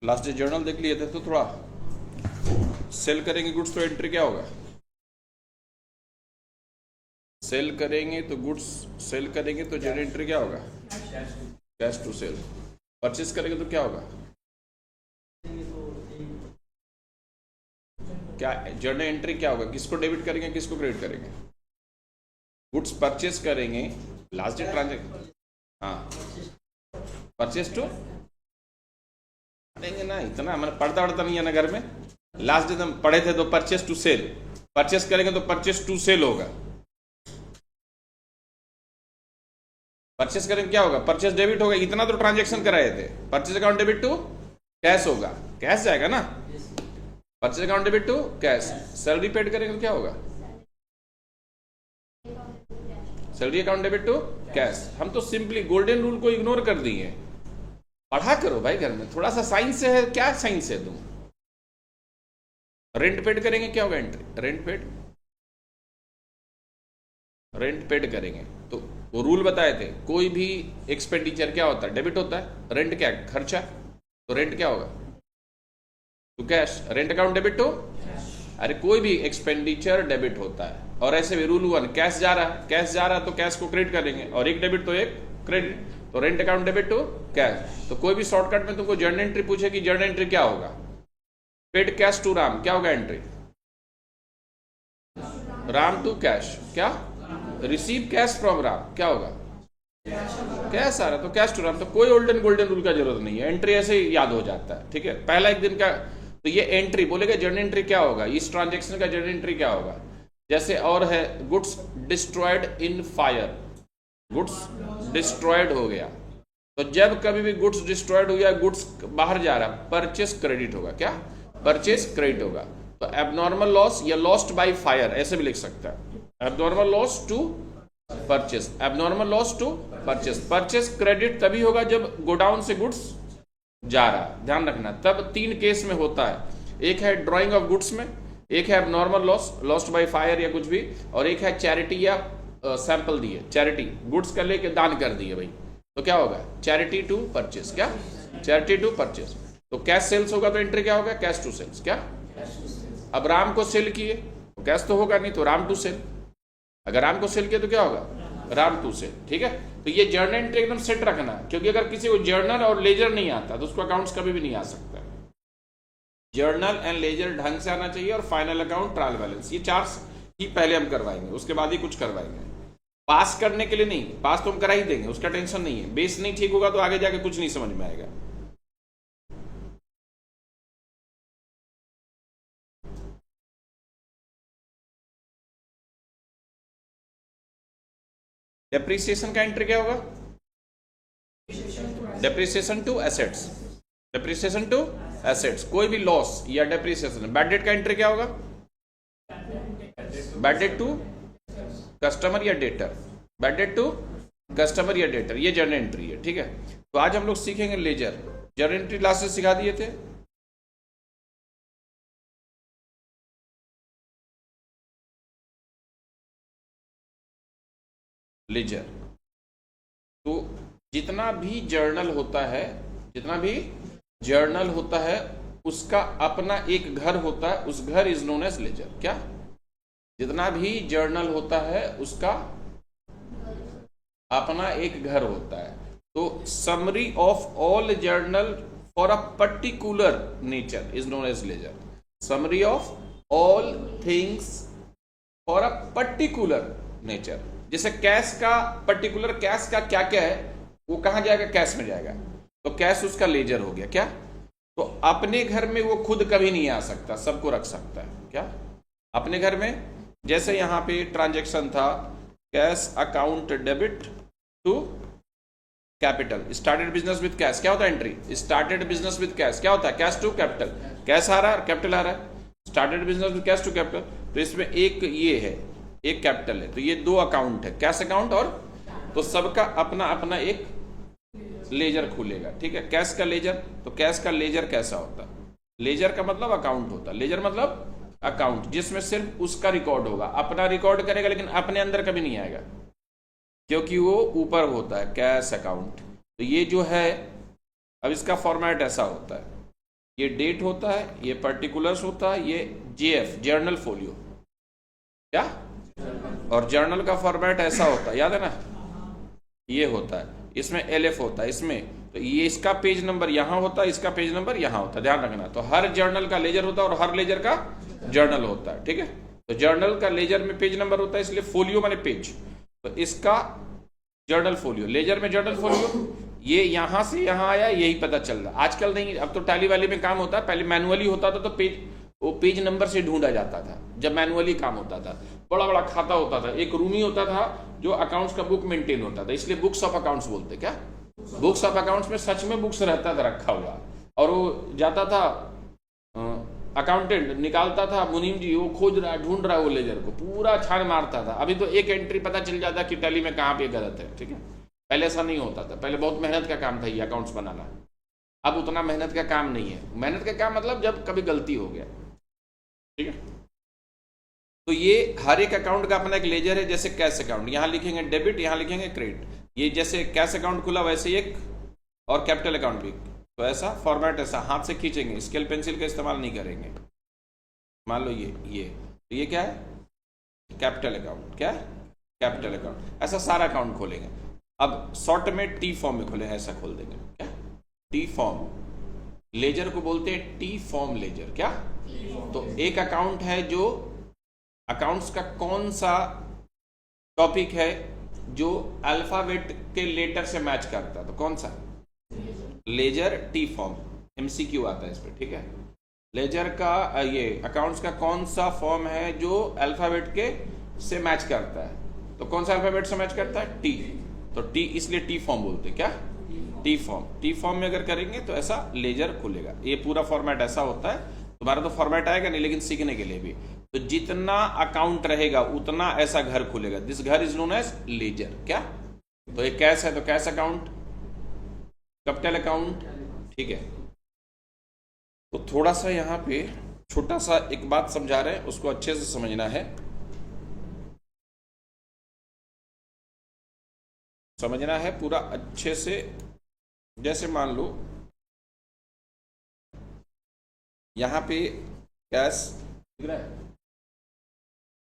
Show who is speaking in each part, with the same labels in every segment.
Speaker 1: Last day journal देख लिए थे तो थोड़ा सेल करेंगे गुड्स तो एंट्री क्या होगा? सेल करेंगे तो गुड्स सेल करेंगे तो जर्नल एंट्री क्या होगा? Cash to cell. परचेस करेंगे तो क्या होगा? क्या जर्नल एंट्री क्या होगा? किसको डेबिट करेंगे किसको क्रेडिट करेंगे? गुड्स परचेस करेंगे लास्ट डे ट्रांजेक्शन। हाँ परचेस टू पढ़ेंगे ना, इतना मैंने पढ़ता पढ़ता नहीं है ना घर में। लास्ट डे हम पढ़े थे तो परचेस टू सेल, परचेस करेंगे तो परचेस टू सेल होगा। परचेस करेंगे क्या होगा? परचेस डेबिट होगा, इतना तो ट्रांजेक्शन कराए थे। Purchase account debit to cash होगा, कैश जाएगा ना। Purchase account debit to cash. Salary paid करेंगे तो क्या होगा? Salary account debit to cash. हम तो सिंपली गोल्डन रूल को इग्नोर कर दिए। पढ़ा करो भाई घर में, थोड़ा सा साइंस है। क्या साइंस है तुम? रेंट पेड करेंगे क्या होगा एंट्री? रेंट पेड करेंगे तो वो रूल बताए थे, कोई भी एक्सपेंडिचर क्या होता है? डेबिट होता है। रेंट क्या है? खर्चा। तो रेंट क्या होगा? तो cash. Rent account debit to, अरे कोई भी एक्सपेंडिचर डेबिट होता है। और ऐसे भी रूल 1, कैश जा रहा है, कैश जा रहा है तो कैश को क्रेडिट करेंगे, और एक डेबिट तो एक क्रेडिट। तो rent account debit to cash. तो कोई भी शॉर्टकट में तुमको जर्नल एंट्री पूछे कि जर्नल एंट्री क्या होगा? पेड कैश टू राम, क्या होगा एंट्री? Ram to cash. क्या? रिसीव कैश फ्रॉम राम, क्या होगा? कैश आ रहा तो कैश टू राम। तो कोई गोल्डन रूल का जरूरत नहीं है, एंट्री ऐसे ही याद हो जाता है। ठीक है, पहला एक दिन का तो ये एंट्री बोलेगा। जर्नल एंट्री क्या होगा? इस ट्रांजेक्शन का जर्नल एंट्री क्या होगा? जैसे और है, goods destroyed in fire, goods destroyed हो गया। तो जब कभी भी गुड्स डिस्ट्रॉयड हो गया, गुड्स बाहर जा रहा, परचेस क्रेडिट होगा। क्या? परचेस क्रेडिट होगा। तो एबनॉर्मल लॉस या लॉस्ट बाय फायर ऐसे भी लिख सकता है। Abnormal loss to purchase, abnormal loss to purchase. Purchase credit तभी होगा जब गोडाउन से गुड्स जा रहा है, ध्यान रखना। तब 3 केस में होता है, एक है ड्रॉइंग ऑफ गुड्स में, एक है abnormal loss, lost by fire या कुछ भी, और एक है चैरिटी या सैंपल दिए, चैरिटी गुड्स का लेके दान कर दिए भाई, तो क्या होगा? Charity to purchase. क्या? Charity to purchase. तो कैश सेल्स होगा तो एंट्री क्या होगा? Cash to sales. क्या? अब राम को सेल किए तो कैश तो होगा नहीं, तो राम टू सेल। अगर राम को सेल किया तो क्या होगा? Ram to sale. ठीक है, तो ये जर्नल एंट्री एकदम सेट रखना, क्योंकि अगर किसी को जर्नल और लेजर नहीं आता तो उसको अकाउंट्स कभी भी नहीं आ सकता। जर्नल एंड लेजर ढंग से आना चाहिए, और फाइनल अकाउंट, ट्रायल बैलेंस, ये 4 ही पहले हम करवाएंगे, उसके बाद ही कुछ करवाएंगे। पास करने के लिए नहीं, पास तो हम करा ही देंगे, उसका टेंशन नहीं है। बेस नहीं ठीक होगा तो आगे जाके कुछ नहीं समझ में आएगा। डेप्रिसिएशन का एंट्री क्या होगा? Depreciation to assets, depreciation to assets. कोई भी लॉस या डेप्रिसिएशन। बैड डेट का एंट्री क्या होगा? बैड डेट टू कस्टमर या debtor, bad debt to customer या डेटर, ये जर्नल एंट्री है। ठीक है, तो आज हम लोग सीखेंगे लेजर। जर्नल एंट्री लास्ट से सिखा दिए थे। लेजर तो जितना भी जर्नल होता है, जितना भी जर्नल होता है उसका अपना एक घर होता है, उस घर इज नोन एज लेजर। क्या? जितना भी जर्नल होता है उसका अपना एक घर होता है। तो summary of all journal for a particular nature is known as ledger. Summary of all things for a particular nature. जैसे कैश का, पर्टिकुलर कैश का क्या क्या है, वो कहां जाएगा? कैश में जाएगा, तो कैश उसका लेजर हो गया। क्या? तो अपने घर में वो खुद कभी नहीं आ सकता, सबको रख सकता है। क्या? अपने घर में, जैसे यहां पे ट्रांजैक्शन था, cash account debit to capital, started business with cash, क्या होता है entry? Started business with cash, क्या होता है? कैश टू कैपिटल, कैश आ रहा है, कैपिटल आ रहा है, started business with cash to capital. तो इसमें एक ये है, एक कैपिटल है, तो ये 2 अकाउंट है, कैश अकाउंट, और तो सबका अपना अपना एक लेजर खुलेगा। ठीक है, कैश का लेजर। तो कैश का लेजर कैसा होता है? लेजर का मतलब अकाउंट होता है, लेजर मतलब अकाउंट, जिसमें सिर्फ उसका रिकॉर्ड होगा, अपना रिकॉर्ड करेगा, लेकिन अपने अंदर कभी नहीं आएगा, क्योंकि वो ऊपर होता है कैश अकाउंट। तो ये जो है, अब इसका फॉर्मेट ऐसा होता है, ये डेट होता है, ये पर्टिकुलर्स होता है, ये जेएफ जर्नल फोलियो, क्या, और जर्नल का फॉर्मेट ऐसा होता है, याद है ना, ये होता है, इसमें एलएफ होता है इसमें, तो ये इसका पेज नंबर यहाँ होता है, इसका पेज नंबर यहाँ होता है, ध्यान रखना। तो हर जर्नल का लेजर होता है और हर लेजर का जर्नल होता है, ठीक है। तो जर्नल का लेजर में पेज नंबर होता है, इसलिए फोलियो माने पेज, तो इसका जर्नल फोलियो, लेजर में जर्नल फोलियो, ये यहां से यहां आया, यही पता चल रहा। आजकल नहीं, अब तो टैली वाली में काम होता है, पहले मैनुअली होता था, तो पेज, वो पेज नंबर से ढूंढा जाता था जब मैनुअली काम होता था। बड़ा बड़ा खाता होता था, एक रूम ही होता था जो अकाउंट्स का बुक मेंटेन होता था, इसलिए बुक्स ऑफ अकाउंट्स बोलते, क्या, बुक्स ऑफ अकाउंट्स में सच में बुक्स रहता था रखा हुआ, और वो जाता था अकाउंटेंट निकालता था, मुनीम जी वो खोज रहा है, ढूंढ रहा है वो लेजर को, पूरा छान मारता था। अभी तो एक एंट्री पता चल जाता कि टैली में कहाँ पे गलत है, ठीक है। पहले ऐसा नहीं होता था, पहले बहुत मेहनत का काम था ये अकाउंट्स बनाना, अब उतना मेहनत का काम नहीं है। मेहनत का काम मतलब जब कभी गलती हो गया, ठीक है। तो ये हर एक अकाउंट का अपना एक लेजर है, जैसे कैश अकाउंट, यहाँ लिखेंगे डेबिट, यहाँ लिखेंगे क्रेडिट, ये जैसे कैश अकाउंट खुला वैसे ही एक, और कैपिटल अकाउंट भी, तो ऐसा फॉर्मेट, ऐसा हाथ से खींचेंगे, स्केल पेंसिल का इस्तेमाल नहीं करेंगे। मान लो ये तो ये क्या है, कैपिटल अकाउंट, क्या है, कैपिटल अकाउंट, ऐसा सारा अकाउंट खोलेंगे। अब शॉर्ट में टी फॉर्म में खोलेंगे, ऐसा खोल देंगे, क्या, टी फॉर्म, लेजर को बोलते हैं टी फॉर्म लेजर, क्या। तो एक अकाउंट है जो अकाउंट्स का कौन सा टॉपिक है जो अल्फाबेट के लेटर से मैच करता है, तो कौन सा, लेजर टी फॉर्म, एमसीक्यू आता है इस पर, ठीक है। लेजर का ये अकाउंट्स का कौन सा फॉर्म है जो अल्फाबेट के से मैच करता है, तो कौन सा अल्फाबेट से मैच करता है, टी, तो टी, इसलिए टी फॉर्म बोलते हैं, क्या, टी फॉर्म। टी फॉर्म में अगर करेंगे तो ऐसा लेजर खुलेगा, ये पूरा फॉर्मेट ऐसा होता है। तुम्हारा तो फॉर्मेट आएगा नहीं, लेकिन सीखने के लिए भी, तो जितना अकाउंट रहेगा उतना ऐसा घर खुलेगा, दिस घर इज नोन एज लेजर, क्या। तो ये कैश है तो कैश अकाउंट, कैपिटल अकाउंट, ठीक है। तो थोड़ा सा यहाँ पे छोटा सा एक बात समझा रहे हैं, उसको अच्छे से समझना है, समझना है पूरा अच्छे से। जैसे मान लो यहाँ पे कैश दिख रहा है,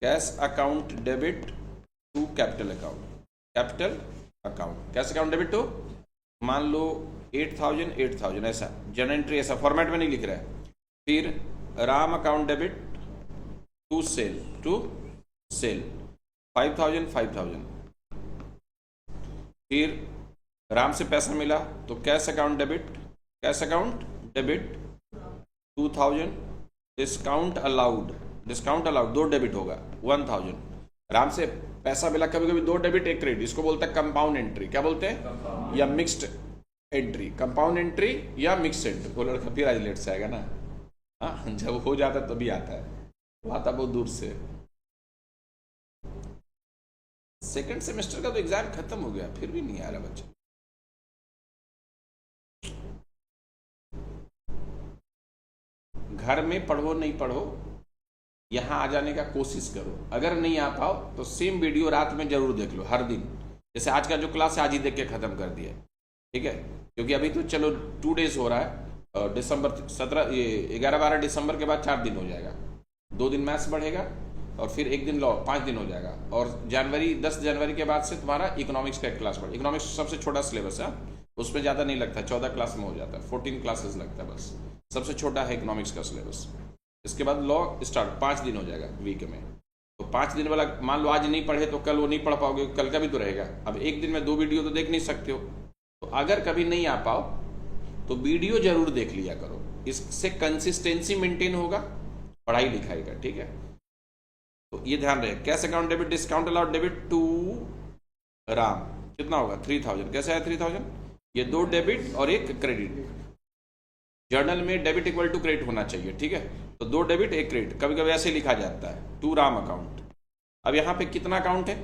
Speaker 1: cash account debit to capital account, capital account, cash account debit to, मान लो 8000 8000, ऐसा जनरल एंट्री, ऐसा फॉर्मेट में नहीं लिख रहा है। फिर Ram account debit to sale, to sale 5000 5000, फिर राम से पैसा मिला तो cash account debit, cash account debit 2000, discount allowed, discount allowed, दो डेबिट होगा 1000। राम से पैसा मिला, कभी कभी दो डेबिट एक क्रेडिट, इसको बोलते हैं कंपाउंड एंट्री, क्या बोलते हैं, या मिक्स्ड एंट्री, कंपाउंड एंट्री या मिक्स्ड एंट्री। वो लड़का फिर आज लेट से आएगा ना, हाँ जब हो जाता है तभी आता है, वो आता बहुत दूर से। सेकंड सेमेस्टर का तो एग्जाम खत्म हो गया, फिर भी नहीं आ रहा बच्चा। घर में पढ़ो नहीं पढ़ो, यहाँ आ जाने का कोशिश करो। अगर नहीं आ पाओ तो सेम वीडियो रात में जरूर देख लो हर दिन, जैसे आज का जो क्लास है आज ही देख के खत्म कर दिया, ठीक है। क्योंकि अभी तो चलो 2 डेज हो रहा है, और दिसंबर 17 ये 11-12 दिसंबर के बाद 4 दिन हो जाएगा, 2 दिन मैथ्स बढ़ेगा और फिर 1 दिन लॉ, 5 दिन हो जाएगा। और जनवरी 10 जनवरी के बाद से तुम्हारा इकोनॉमिक्स का एक क्लास बढ़ेगा। इकोनॉमिक्स सबसे छोटा सिलेबस है, उसमें ज़्यादा नहीं लगता, 14 क्लास में हो जाता है, 14 क्लासेस लगता है बस, सबसे छोटा है इकोनॉमिक्स का सिलेबस। इसके बाद लॉ स्टार्ट, 5 दिन हो जाएगा वीक में। तो 5 दिन वाला मान लो आज नहीं पढ़े तो कल वो नहीं पढ़ पाओगे, कल का भी तो रहेगा। अब एक दिन में 2 वीडियो तो देख नहीं सकते हो, तो अगर कभी नहीं आ पाओ तो वीडियो जरूर देख लिया करो, इससे कंसिस्टेंसी मेंटेन होगा पढ़ाई लिखाई का, ठीक है। तो ये ध्यान रहे, cash account debit, discount allowed debit to Ram, कितना होगा 3000, कैसे आया 3000, ये 2 डेबिट और एक क्रेडिट। जर्नल में डेबिट इक्वल टू क्रेडिट होना चाहिए, ठीक है। तो 2 डेबिट 1 क्रेडिट, कभी कभी ऐसे लिखा जाता है, टू राम अकाउंट। अब यहां पे कितना अकाउंट है,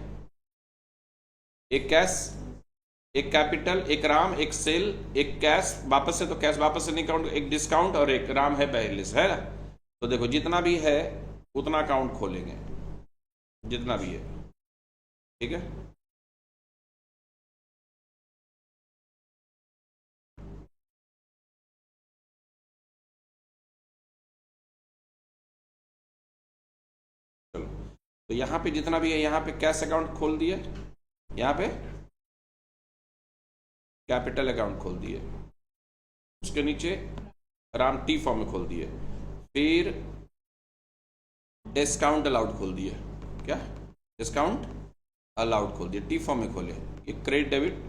Speaker 1: एक कैश, एक कैपिटल, एक राम, एक सेल, एक कैश वापस से, तो कैश वापस से नहीं काउंट, एक डिस्काउंट और एक राम है पहले से, है ना। तो देखो जितना भी है उतना अकाउंट खोलेंगे, जितना भी है, ठीक है। तो यहाँ पे जितना भी है, यहाँ पे कैश अकाउंट खोल दिए, यहाँ पे कैपिटल अकाउंट खोल दिए, उसके नीचे राम टी फॉर्म में खोल दिए, फिर डिस्काउंट अलाउड खोल दिए, क्या डिस्काउंट अलाउड खोल दिए, टी फॉर्म में खोले, ये क्रेडिट डेबिट।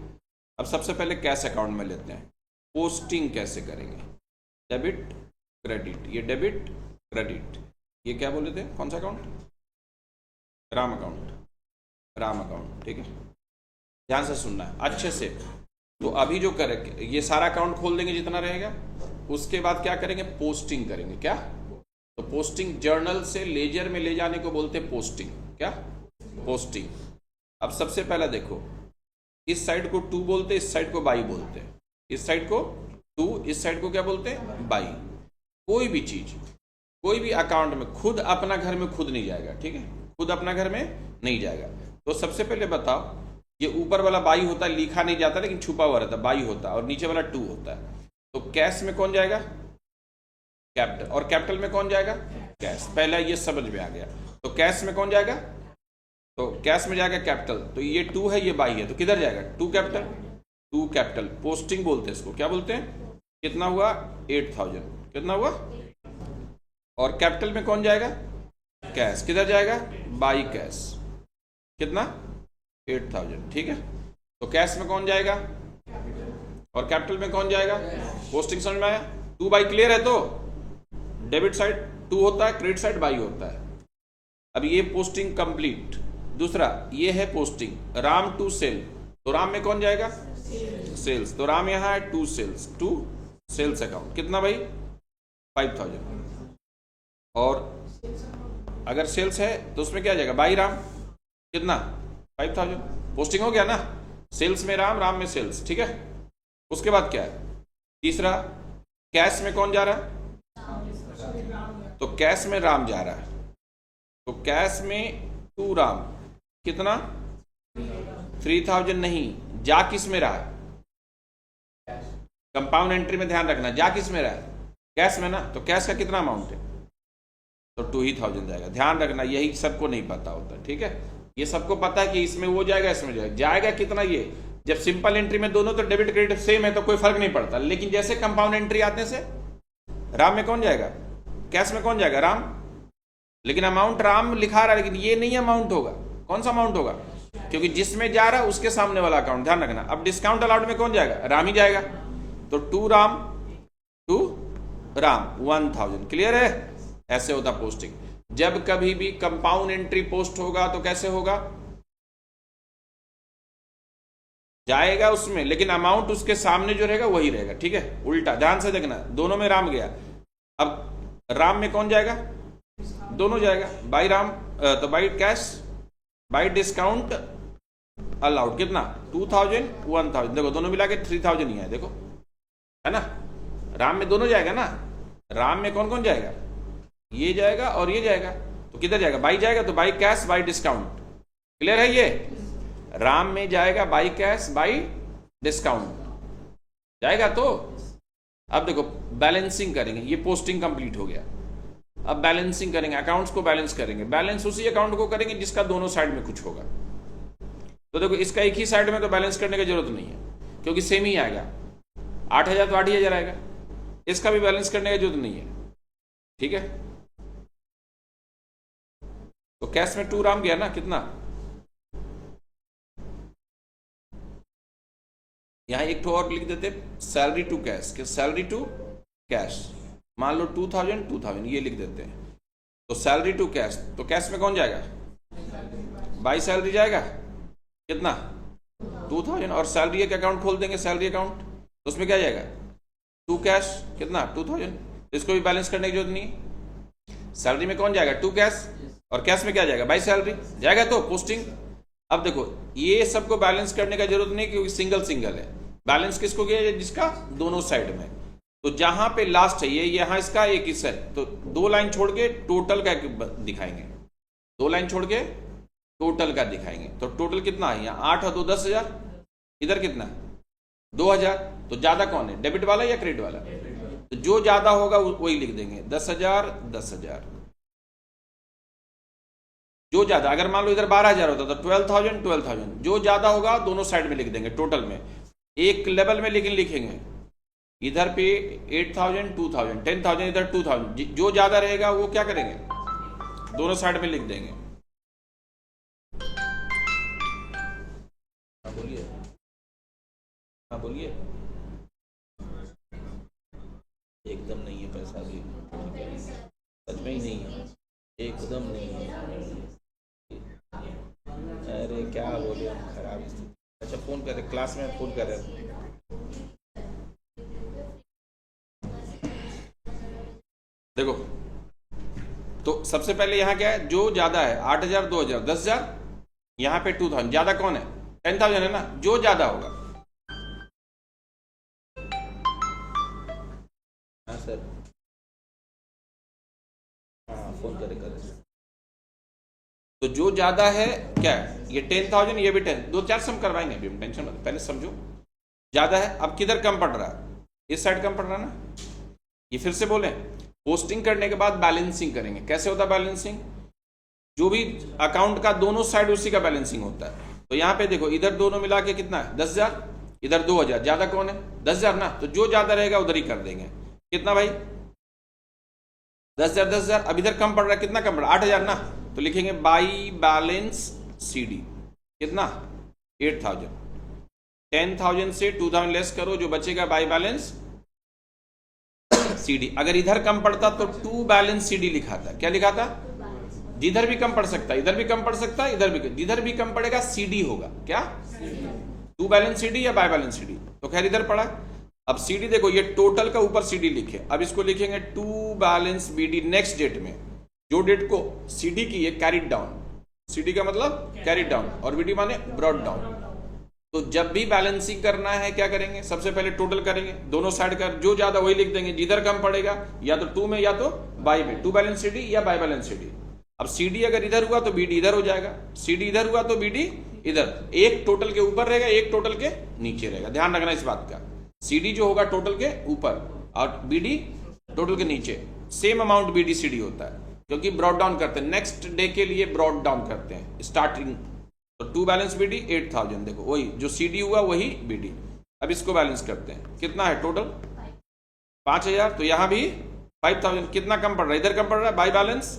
Speaker 1: अब सबसे पहले कैश अकाउंट में लेते हैं, पोस्टिंग कैसे करेंगे, डेबिट क्रेडिट, ये डेबिट क्रेडिट, ये क्या बोले थे, कौन सा account, Ram account, Ram account, ठीक है, ध्यान से सुनना है अच्छे से। तो अभी जो करेंगे, ये सारा अकाउंट खोल देंगे जितना रहेगा, उसके बाद क्या करेंगे, पोस्टिंग करेंगे, क्या, तो पोस्टिंग जर्नल से लेजर में ले जाने को बोलते हैं पोस्टिंग, क्या, पोस्टिंग। अब सबसे पहला देखो, इस साइड को टू बोलते, इस साइड को बाई बोलते हैं, इस साइड को टू, इस साइड को क्या बोलते हैं, बाई। कोई भी चीज, कोई भी अकाउंट में खुद अपना घर में खुद नहीं जाएगा, ठीक है, खुद अपना घर में नहीं जाएगा। तो सबसे पहले बताओ, ये ऊपर वाला बाई होता है, लिखा नहीं जाता लेकिन छुपा हुआ रहता है, बाई होता है, और नीचे वाला टू होता है। तो कैश में कौन जाएगा, कैपिटल, और कैपिटल में कौन जाएगा, कैश। पहला ये समझ में आ गया। तो कैश में कौन जाएगा, तो कैश में जाएगा कैपिटल, तो ये टू है, ये बाई है, तो किधर जाएगा, to capital, to capital, posting बोलते हैं इसको, क्या बोलते हैं, कितना हुआ 8000, कितना हुआ, और कैपिटल में कौन जाएगा, कैश, किधर जाएगा, बाई कैश, कितना 8000, ठीक है। तो कैश में कौन जाएगा और कैपिटल में कौन जाएगा, पोस्टिंग समझ में आया, टू बाई क्लियर है। तो डेबिट साइड टू होता है, क्रेडिट साइड बाई होता है। अब ये पोस्टिंग कंप्लीट। दूसरा ये है पोस्टिंग, राम टू सेल, तो राम में कौन जाएगा, सेल्स, तो राम यहां है to sales, to sales account, कितना भाई 5000। और अगर सेल्स है तो उसमें क्या जाएगा, बाई राम, कितना 5000, पोस्टिंग हो गया ना, सेल्स में राम, राम में सेल्स, ठीक है। उसके बाद क्या है, तीसरा कैश में कौन जा रहा है, तो कैश में राम जा रहा है, तो कैश में टू राम, कितना 3000 नहीं, जा किस में रहा है, कंपाउंड एंट्री में ध्यान रखना, जा किस में रहा है, कैश में ना, तो कैश का कितना अमाउंट है, तो 2000 जाएगा। ध्यान रखना, यही सबको नहीं पता होता, ठीक है, ये सबको पता है कि इसमें वो जाएगा, इसमें जाएगा, जाएगा कितना, ये जब सिंपल एंट्री में दोनों तो डेबिट क्रेडिट सेम है तो कोई फर्क नहीं पड़ता, लेकिन जैसे कंपाउंड एंट्री आते से राम में कौन जाएगा, कैश में कौन जाएगा, राम, लेकिन अमाउंट राम लिखा रहा है, लेकिन ये नहीं अमाउंट होगा, कौन सा अमाउंट होगा, क्योंकि जिसमें जा रहा है उसके सामने वाला अकाउंट, ध्यान रखना। अब डिस्काउंट अलाउड में कौन जाएगा, राम ही जाएगा, तो टू राम 1000, क्लियर है। ऐसे होता पोस्टिंग। जब कभी भी कंपाउंड एंट्री पोस्ट होगा तो कैसे होगा, जाएगा उसमें, लेकिन अमाउंट उसके सामने जो रहेगा वही रहेगा, ठीक है, उल्टा ध्यान से देखना, दोनों में राम गया। अब राम में कौन जाएगा, दोनों जाएगा, बाई राम, तो by cash, by discount allowed, कितना 2000 1000, देखो दोनों मिला के 3000 ही है, देखो है ना, राम में दोनों जाएगा ना, राम में कौन कौन जाएगा, ये जाएगा और ये जाएगा, तो किधर जाएगा, बाई जाएगा, तो by cash by discount, clear है। ये राम में जाएगा बाई कैश बाई डिस्काउंट जाएगा। तो अब देखो बैलेंसिंग करेंगे, ये पोस्टिंग कंप्लीट हो गया, अब बैलेंसिंग करेंगे, अकाउंट्स को बैलेंस करेंगे। बैलेंस उसी अकाउंट को करेंगे जिसका दोनों साइड में कुछ होगा। तो देखो इसका एक ही साइड में तो बैलेंस करने की जरूरत नहीं है, क्योंकि सेम ही आएगा, 8000 तो 8000 आएगा, इसका भी बैलेंस करने की जरूरत नहीं है, ठीक है। तो कैश में टू राम गया ना, कितना, यहां एक तो और लिख देते salary to cash, salary to cash, मान लो 2000 ये लिख देते हैं। तो सैलरी टू कैश, तो कैश में कौन जाएगा, बाई सैलरी जाएगा, कितना 2000, और सैलरी एक अकाउंट खोल देंगे, सैलरी अकाउंट, तो उसमें क्या जाएगा टू कैश, कितना 2000, इसको भी बैलेंस करने की जरूरत नहीं। सैलरी में कौन जाएगा, टू कैश, और कैश में क्या जाएगा, बाई सैलरी जाएगा, तो पोस्टिंग। अब देखो ये सबको बैलेंस करने का जरूरत नहीं, क्योंकि सिंगल सिंगल है। बैलेंस किसको किया, जिसका दोनों साइड में, तो जहां पे लास्ट है ये, यहां इसका एक हिस्सा है, तो 2 लाइन छोड़ के टोटल का दिखाएंगे, 2 लाइन छोड़ के टोटल का दिखाएंगे। तो टोटल कितना है, यहाँ 8 और 2 10,000, इधर कितना 2000, तो ज्यादा कौन है, डेबिट वाला या क्रेडिट वाला, तो जो ज्यादा होगा वही लिख देंगे, 10,000 10,000, जो ज्यादा, अगर मान लो इधर 12,000 होता तो 12,000 12,000, जो ज्यादा होगा दोनों साइड में लिख देंगे टोटल में, एक लेवल में लेकिन लिखेंगे इधर पे 8,000 2,000 10,000, इधर 2,000, जो ज्यादा रहेगा वो क्या करेंगे दोनों साइड में लिख देंगे। हाँ बोलिए, हाँ बोलिए। एकदम नहीं है पैसा भी, सच में ही नहीं है, एकदम नहीं है। अरे क्या बोले, हम खराब स्थिति। अच्छा फोन कर रहे, क्लास में फोन कर रहे थे। देखो तो सबसे पहले यहाँ क्या है, जो ज्यादा है 8,000 2,000 10,000, यहाँ पे 2,000, ज्यादा कौन है 10,000 है ना, जो ज्यादा होगा। हाँ सर, हाँ फोन करे तो जो ज्यादा है क्या है, ये 10,000, ये भी 10, 2-4 सम करवाएंगे अभी हम, टेंशन मत, पहले समझो ज्यादा है। अब किधर कम पड़ रहा है, इस साइड कम पड़ रहा है ना। ये फिर से बोले, पोस्टिंग करने के बाद बैलेंसिंग करेंगे। कैसे होता है बैलेंसिंग, जो भी अकाउंट का दोनों साइड उसी का बैलेंसिंग होता है। तो यहाँ पे देखो इधर दोनों मिला के कितना है 10,000, इधर 2,000, ज्यादा कौन है 10,000 ना, तो जो ज्यादा रहेगा उधर ही कर देंगे। कितना भाई 10,000 10,000, अब इधर कम पड़ रहा है, कितना कम पड़ रहा है 8,000 ना, तो लिखेंगे बाई बैलेंस CD, कितना 8,000, 10,000 से 2,000 लेस करो, जो बचेगा बाई बैलेंस CD। अगर इधर कम पड़ता तो टू बैलेंस CD लिखा था, क्या लिखा था, जिधर भी कम पड़ सकता है, इधर भी कम पड़ सकता है, इधर भी, जिधर भी कम पड़ेगा CD होगा, क्या टू बैलेंस CD या बाय बैलेंस CD। तो खैर इधर पड़ा। अब CD देखो, ये टोटल का ऊपर CD लिखे, अब इसको लिखेंगे to balance BD next date में, जो डेट को CD की है कैरिड डाउन, CD का मतलब कैरिड डाउन और BD माने ब्रॉड डाउन। तो जब भी बैलेंसिंग करना है क्या करेंगे, सबसे पहले टोटल करेंगे, दोनों साइड का जो ज्यादा वही लिख देंगे, जिधर कम पड़ेगा या तो टू में या तो बाई में, टू बैलेंस CD या बाई बैलेंस CD। अब CD अगर इधर हुआ तो BD इधर हो जाएगा, CD इधर हुआ तो BD इधर, एक टोटल के ऊपर रहेगा, एक टोटल के नीचे रहेगा, ध्यान रखना इस बात का। CD जो होगा टोटल के ऊपर और BD टोटल के नीचे, सेम अमाउंट BD CD होता है, क्योंकि ब्रॉड डाउन करते हैं, नेक्स्ट डे के लिए ब्रॉड डाउन करते हैं स्टार्टिंग। तो टू बैलेंस BD 8,000, देखो वही जो CD हुआ वही BD। अब इसको बैलेंस करते हैं, कितना है टोटल 5,000, तो यहां भी 5,000, कितना कम पड़ रहा है, इधर कम पड़ रहा है by balance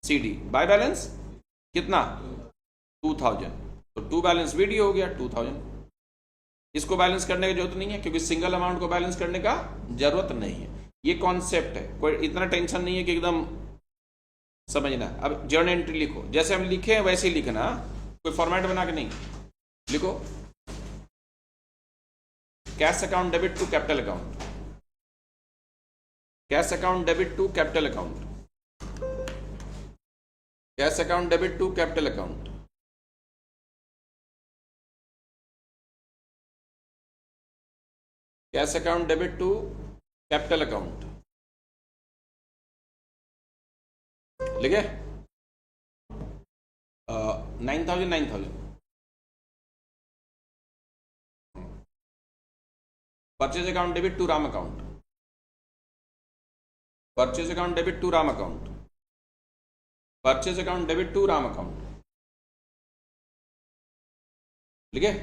Speaker 1: CD, by balance कितना 2,000, तो टू बैलेंस BD हो गया 2,000। इसको बैलेंस करने की जरूरत नहीं है, क्योंकि सिंगल अमाउंट को बैलेंस करने का जरूरत नहीं है। ये कॉन्सेप्ट है, कोई इतना टेंशन नहीं है कि एकदम समझना। अब जर्नल एंट्री लिखो, जैसे हम लिखे हैं वैसे ही लिखना, कोई फॉर्मेट बना के नहीं लिखो। Cash account debit to capital account, cash account debit to capital account, cash account debit to capital account, cash account debit to capital account, लिखे 9,000 9,000। Purchase account debit to Ram account, purchase account debit to Ram account, purchase account debit to Ram account, लिखे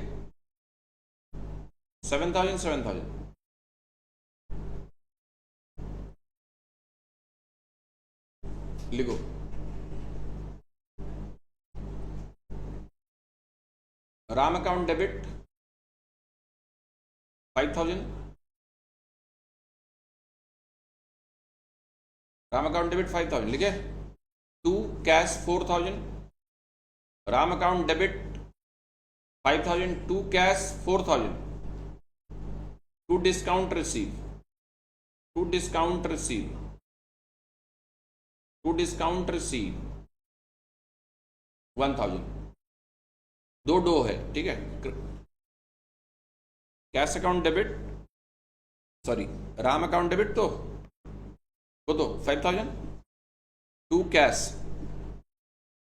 Speaker 1: 7,000 7,000। लिखो Ram account debit 5,000, Ram account debit 5,000 लिखे। To cash 4,000, Ram account debit 5,000, to cash 4,000, to discount receive, to discount receive, to discount receive 1,000। दो है, ठीक है। Cash account debit, sorry Ram account debit तो 5,000, to cash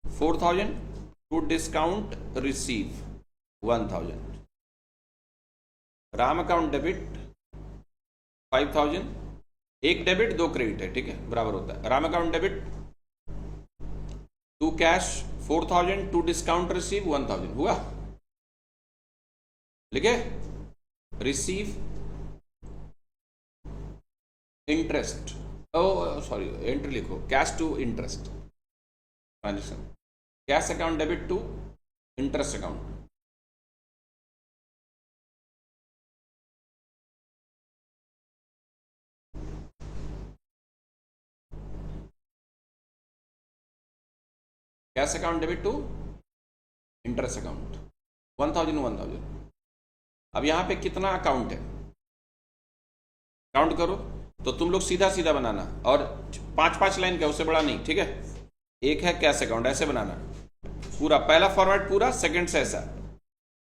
Speaker 1: 4,000, to discount receive 1,000। Ram account debit 5,000, एक debit दो credit है, ठीक है, बराबर होता है। Ram account debit, to cash 4,000 to discount receive 1,000 हुआ, लिखे receive interest, oh sorry entry लिखो cash to interest transaction, cash account debit to interest account. Cash account debit to interest account 1,000। अब यहां पे कितना अकाउंट है काउंट करो, तो तुम लोग सीधा सीधा बनाना, और 5-5 लाइन का, उससे बड़ा नहीं, ठीक है। एक है कैश अकाउंट, ऐसे बनाना पूरा, पहला फॉर्मेट पूरा, सेकंड से ऐसा,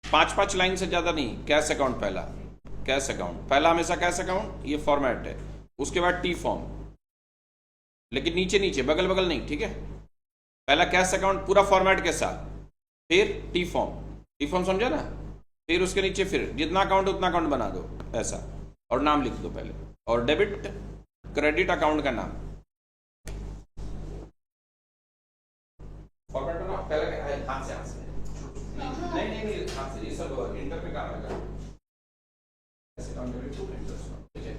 Speaker 1: 5-5 लाइन से ज्यादा नहीं। कैश अकाउंट पहला, कैश अकाउंट पहला हमेशा कैश अकाउंट, ये फॉर्मेट है। उसके बाद टी फॉर्म, लेकिन नीचे नीचे, बगल बगल नहीं, ठीक है। पहला कैश अकाउंट पूरा फॉर्मेट के साथ, फिर टी फॉर्म समझा ना, फिर उसके नीचे फिर जितना अकाउंट उतना अकाउंट बना दो ऐसा, और नाम लिख दो पहले, और डेबिट क्रेडिट अकाउंट का नाम फॉर्मेट बना पहले, हाथ से नहीं हाथ से, ये सब इंटर पे काम है, ऐसे अकाउंट डेबिट टू इंटरेस्ट, ठीक है।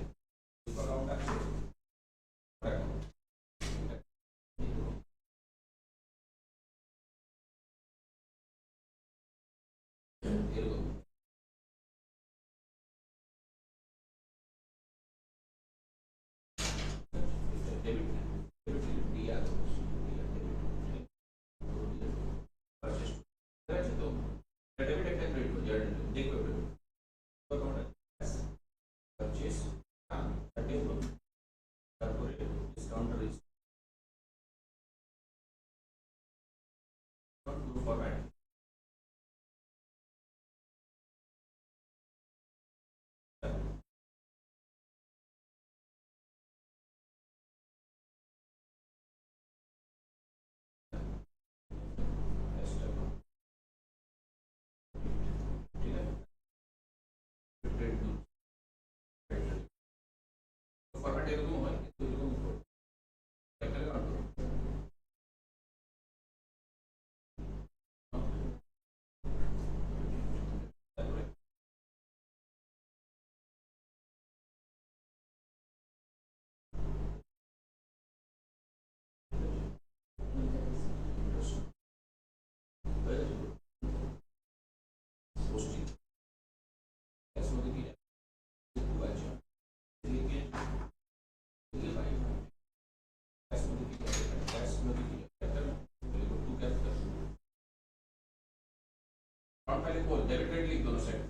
Speaker 1: अकाउंट पहले को डेबिट क्रेडिट लिख दोनों साइड,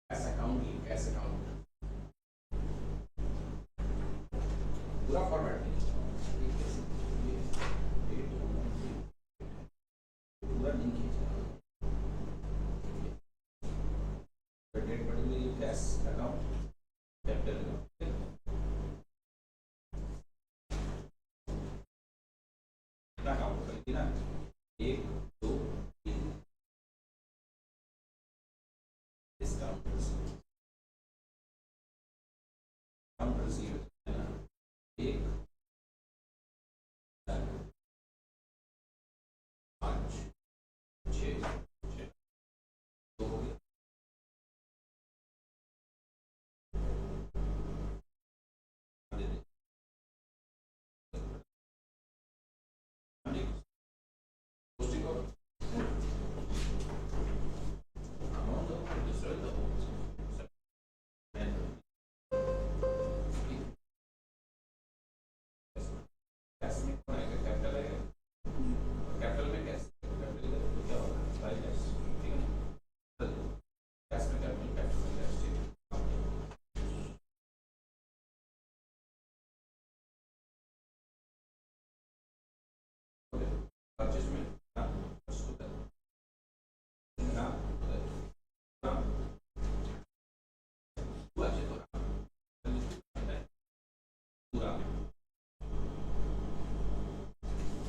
Speaker 1: कैश अकाउंट लिख, कैश अकाउंट पूरा फॉर्मेट पूरा नहीं खींचना, debit credit cash account capital कितना अकाउंट कर ना, 1 2 3 डिस्काउंट रिसीव 1 5 6 2 हो गया,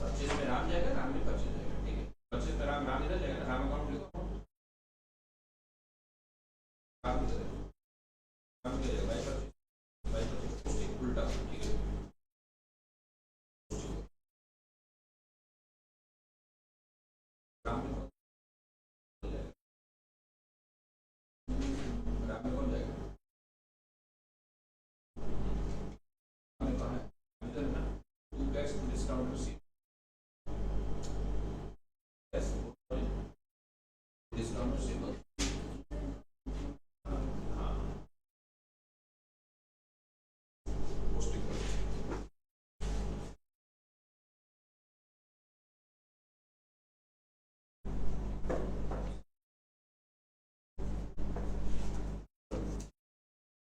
Speaker 1: परचेज में राम जाएगा, राम में परचेज जाएगा, ठीक है। परचेज में राम इधर जाएगा, राम अकाउंट लिखो, राम इधर जाएगा, बाई परचेज उल्टा, ठीक है।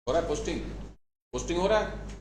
Speaker 1: हो रहा है पोस्टिंग? पोस्टिंग हो रहा है?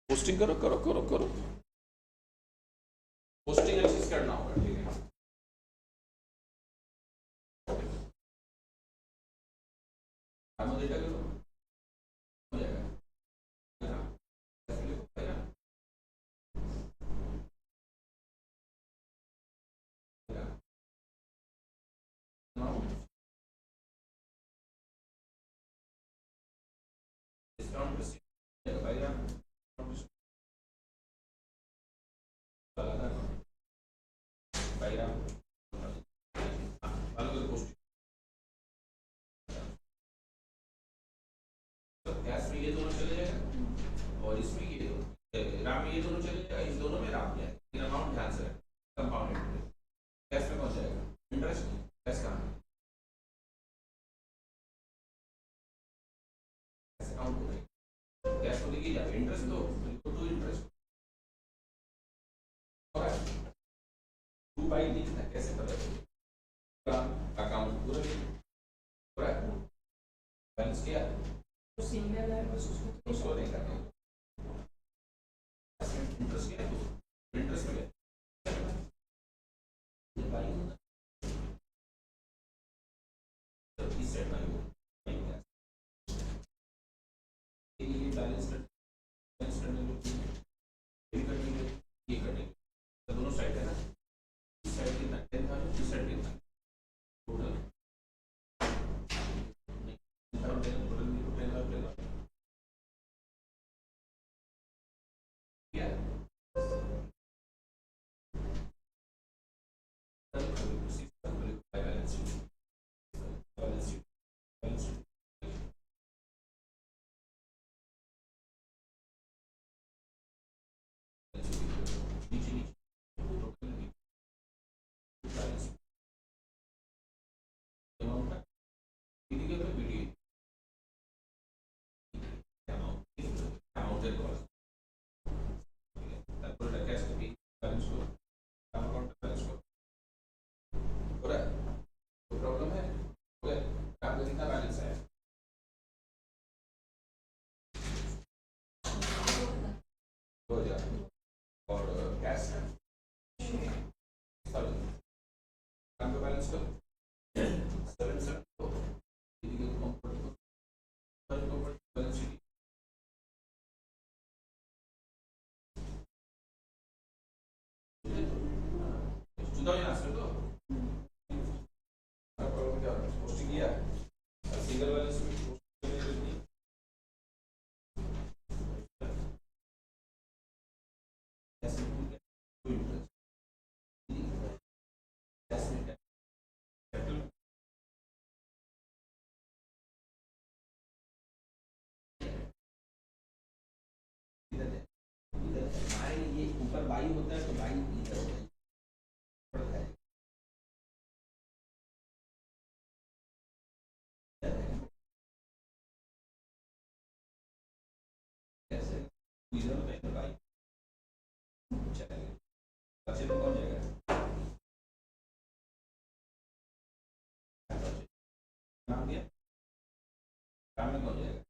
Speaker 1: पोस्टिंग करो करो करो करो। पोस्टिंग एक्सेस करना होगा, ठीक है। डेमो डेटा करो, हो जाएगा। डिस्काउंट गैस में ये दोनों चले जाएगा और इसमें ये दो राम में ये दोनों चले जाएगा, इस दोनों में राम जाएगा, लेकिन अमाउंट ध्यान से कंपाउंड इंटरेस्ट। गैस में कौन जाएगा इंटरेस्ट? गैस कहाँ है? गैस अकाउंट को देगा, गैस को देखिए जाएगा इंटरेस्ट दो, बिल्कुल टू इंटरेस्ट हो रहा है। टू बाई लिखना कैसे पता चलेगा? अकाउंट पूरा हो रहा है, बैलेंस किया तो सिंगल है, बस उसको नहीं करना। इंटरेस्ट क्या है? तो इंटरेस्ट में ये बाई होता है, तो इस सेट में वो ये बैलेंस करने को ये कटेंगे, ये कटेंगे, तो दोनों साइड है ना, इस साइड कितना 10,000, इस साइड कितना टोटल और कैश है काम का बैलेंस करो 7 बैलेंस शीट जुदा ही ना कर दो। प्रॉब्लम क्या है? पोस्टिंग किया सिंगल बैलेंस में ये ऊपर बाई होता है तो बाई इधर होता है। कैसे इधर होता है बाई चलेगा, अच्छे तो कौन जाएगा नाम दिया काम में कौन जाएगा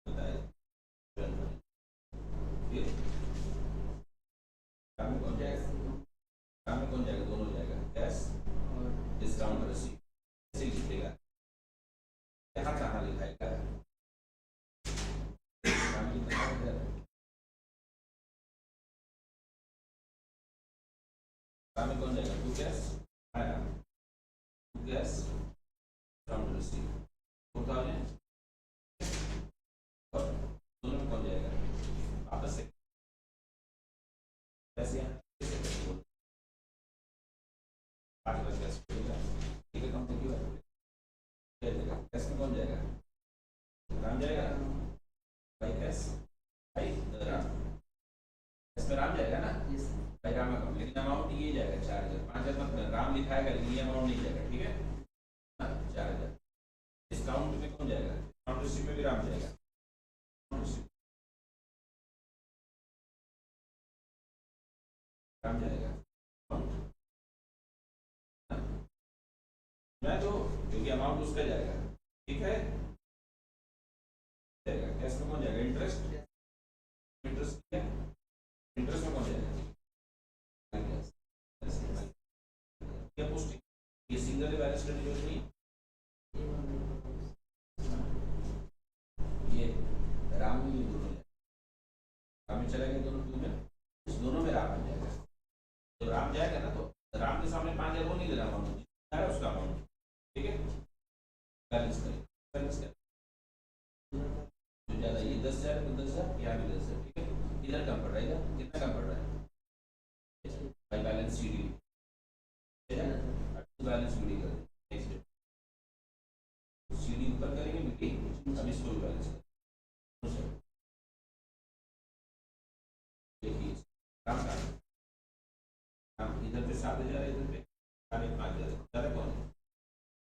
Speaker 1: बताइए काम में कौन जाएगा? काम में कौन जाएगा? दोनों जाएगा, कैश और डिस्काउंट रिसीव ऐसे लिखेगा। यहाँ कहाँ लिखाएगा? काम की राम में कौन जाएगा? टू कैश आया, to cash Ram to receive 4000 और दोनों में कौन जाएगा? वापस से कैसे यहाँ 8 लाख कैश ठीक है, कंपनी की बात कैश में कौन जाएगा? राम जाएगा भाई, कैश भाई राम, इसमें राम जाएगा ना भाई, राम अकाउंट, लेकिन अमाउंट ये जाएगा 4000, 5000 मत राम लिखाएगा लेकिन ये अमाउंट नहीं जाएगा, ठीक है 4000। डिस्काउंट में कौन जाएगा? डिस्काउंट रिसीव में भी राम जाएगा, राम जाएगा मैं तो, क्योंकि अमाउंट उसका जाएगा, ठीक है जाएगा। कैश में कौन जाएगा? इंटरेस्ट, इंटरेस्ट क्या? इंटरेस्ट में कौन जाएगा? क्या पोस्टिंग? ये सिंगल बैलेंस शीट जो नहीं, ये राम में ये दोनों राम में चला गया, दोनों में इस दोनों में राम आ जाएगा। जब राम जाएगा ना तो राम के सामने 5000 वो नहीं देना अमाउंट है उसका अमाउंट, ठीक है बैलेंस करें, बैलेंस करें जो ज्यादा ये 10,000 तो 10,000, यहाँ भी 10,000, ठीक है। इधर कम पड़ रहा है, इधर कितना कम पड़ रहा है भाई? बैलेंस सीडी बैलेंस बीडी कर नेक्स्ट सीडी ऊपर करेंगे बीडी, अब इसको भी बैलेंस करें। देखिए काम का हम इधर पे 7,000 है, इधर पे 5,000 ज्यादा कौन है?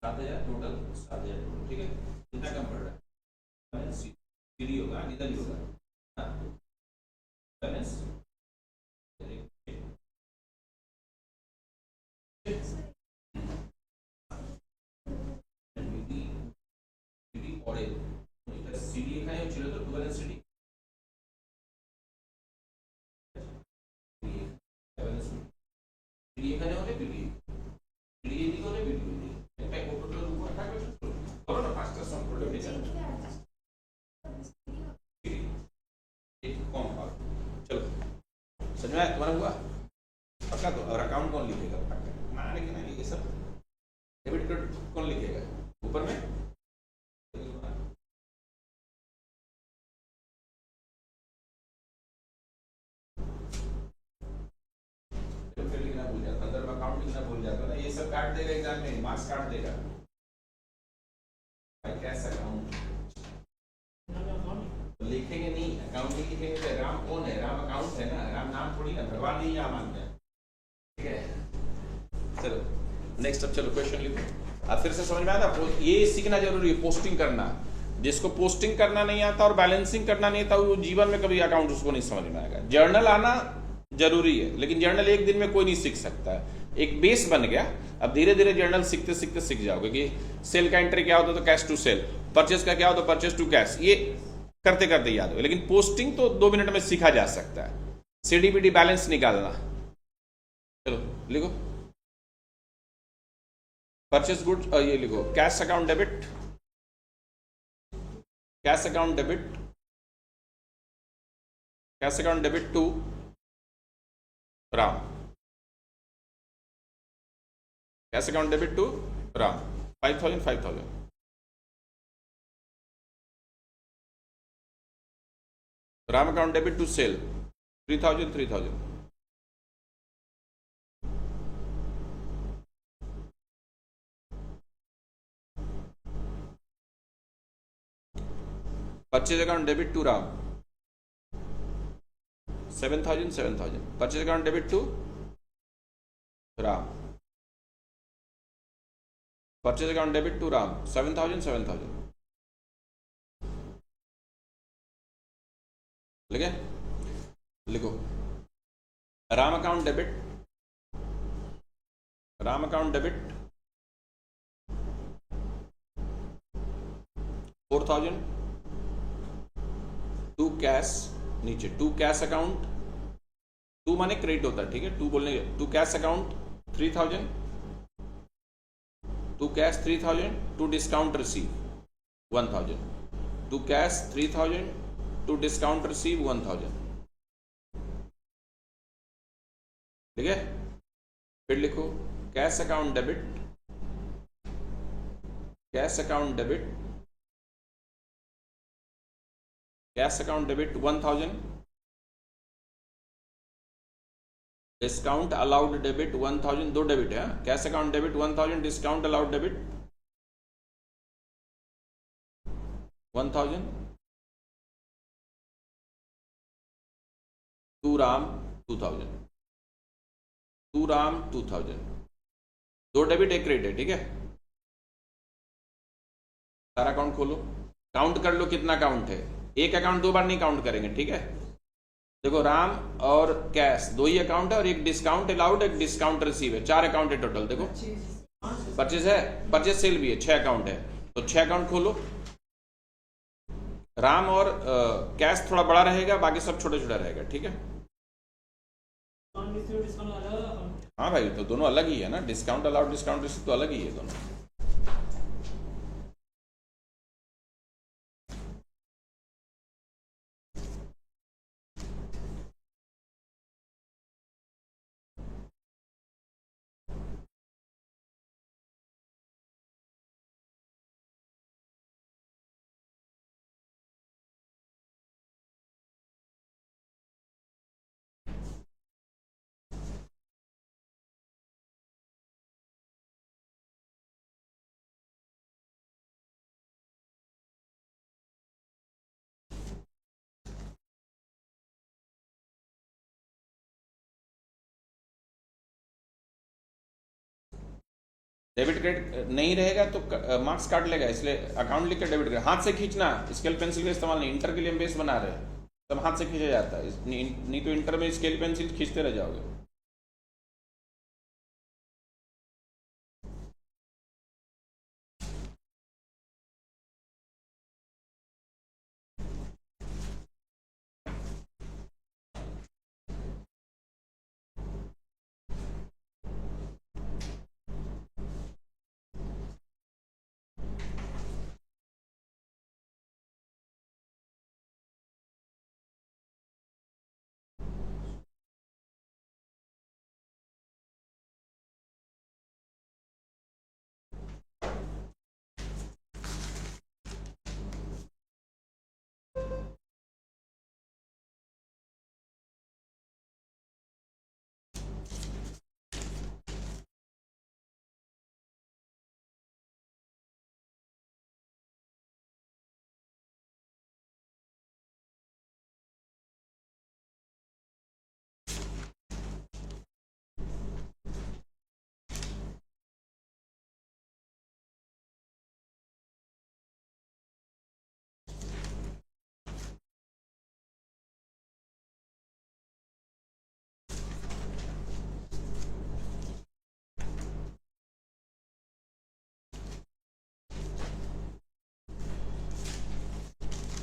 Speaker 1: 7,000 टोटल, 7,000 टोटल, ठीक है। कितना कम पड़ रहा है? बैलेंस सीडी होगा, इधर ही होगा बैलेंस सीडी এখানে ছিল তো to balance CD balance CD এখানে হলে বিডি সিডি এদিকে হলে বিডি এটা কতটার উপর থাকবে বলো না পাঁচটা সম করলে হয়ে যাবে एक कम पाओ। चलो समझ में आया तुम्हारा हुआ पक्का? तो और अकाउंट कौन लिखेगा? पक्का माने कि नहीं? ये सब डेबिट कार्ड कौन लिखेगा ऊपर में? भूल जाता ना, ये सब काट देगा एग्जाम में, मार्क्स काट देगा भाई। कैसा अकाउंट लिखेंगे नहीं, अकाउंट नहीं लिखेंगे तो राम कौन है? राम अकाउंट है ना, राम नाम थोड़ी ना, भगवान नहीं यहाँ मानते हैं, ठीक है। चलो नेक्स्ट अब चलो क्वेश्चन लिखो। अब फिर से समझ में आता, ये सीखना जरूरी है पोस्टिंग करना। जिसको पोस्टिंग करना नहीं आता और बैलेंसिंग करना नहीं आता वो जीवन में कभी अकाउंट उसको नहीं समझ में आएगा। जर्नल आना जरूरी है लेकिन जर्नल एक दिन में कोई नहीं सीख सकता है, एक बेस बन गया। अब धीरे धीरे जर्नल सीखते सीखते सीख जाओगे कि सेल का एंट्री क्या होता है तो कैश टू सेल, परचेस का क्या होता है परचेस टू कैश, ये करते करते याद हो। लेकिन पोस्टिंग तो 2 मिनट में सीखा जा सकता है, सीडीपीडी बैलेंस निकालना। चलो लिखो परचेस गुड्स, ये लिखो cash account debit, cash account debit, cash account debit to Ram, cash account debit to Ram 5,000 5,000, Ram account debit to sale 3,000 3,000, purchase account debit to Ram 7,000 7,000, purchase account debit to Ram, purchase account debit to Ram 7,000 7,000, लिखे लिखो Ram account debit, Ram account debit 4,000 to cash, नीचे to cash account, to माने credit होता है, ठीक है, to बोलने to cash account 3,000, to cash 3,000 to discount receive 1,000, to cash 3,000 to discount receive 1,000, ठीक है। फिर लिखो cash account debit, cash account debit, cash account debit 1000, discount allowed debit 1000, दो डेबिट है, cash account debit 1000, discount allowed debit 1000, to Ram 2000, to Ram 2000, दो debit एक credit है, ठीक है। सारा अकाउंट खोलो, काउंट कर लो कितना अकाउंट है, एक अकाउंट दो बार नहीं काउंट करेंगे, ठीक है। देखो राम और कैश दो ही अकाउंट है और एक डिस्काउंट अलाउड एक डिस्काउंट रिसीव है, चार अकाउंट है टोटल। देखो परचेज है, परचेज सेल भी है, छह अकाउंट है, तो छह अकाउंट खोलो। राम और कैश थोड़ा बड़ा रहेगा, बाकी सब छोटे छोटा रहेगा, ठीक है। हाँ भाई, तो दोनों अलग ही है ना, डिस्काउंट अलाउड डिस्काउंट रिसीव तो अलग ही है दोनों। डेबिट क्रेडिट नहीं रहेगा तो मार्क्स काट लेगा, इसलिए अकाउंट लिख कर डेबिट क्रेडिट हाथ से खींचना, स्केल पेंसिल का इस्तेमाल नहीं। इंटर के लिए हम बेस बना रहे हैं, सब हाथ से खींचा जाता है, नहीं तो इंटर में स्केल पेंसिल खींचते रह जाओगे।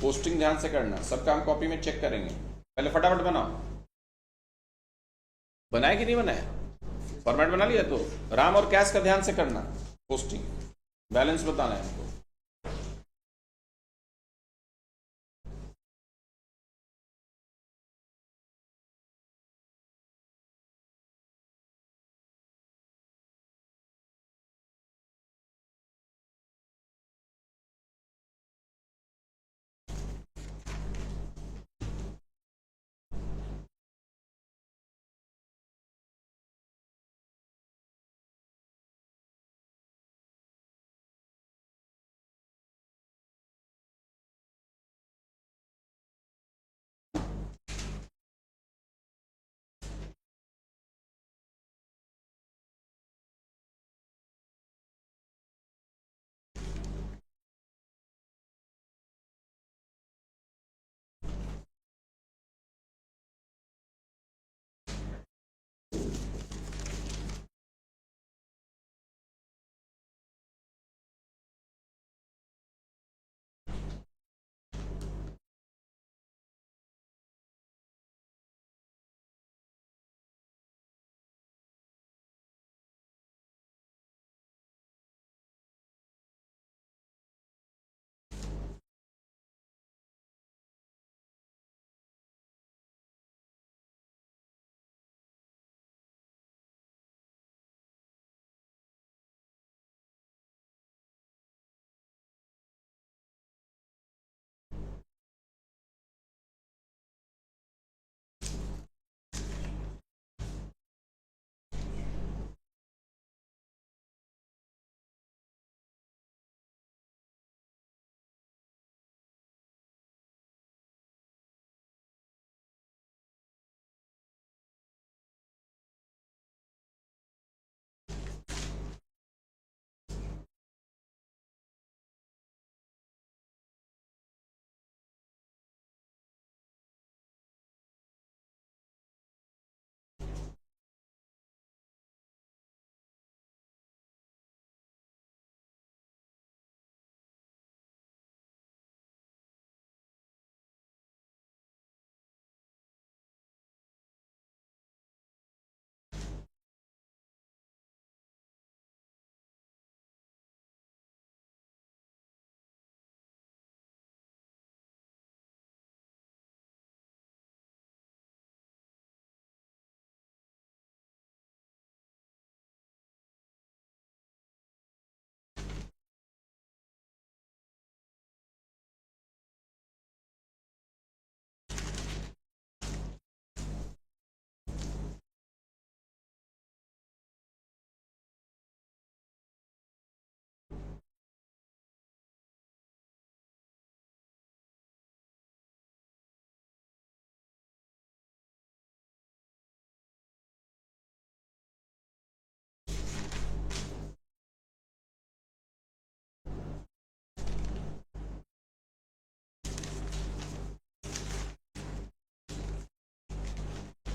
Speaker 1: पोस्टिंग ध्यान से करना, सब काम कॉपी में चेक करेंगे, पहले फटाफट बनाओ। बनाए कि नहीं बनाए, फॉर्मेट बना लिया तो राम और कैश का ध्यान से करना, पोस्टिंग बैलेंस बताना है हमको।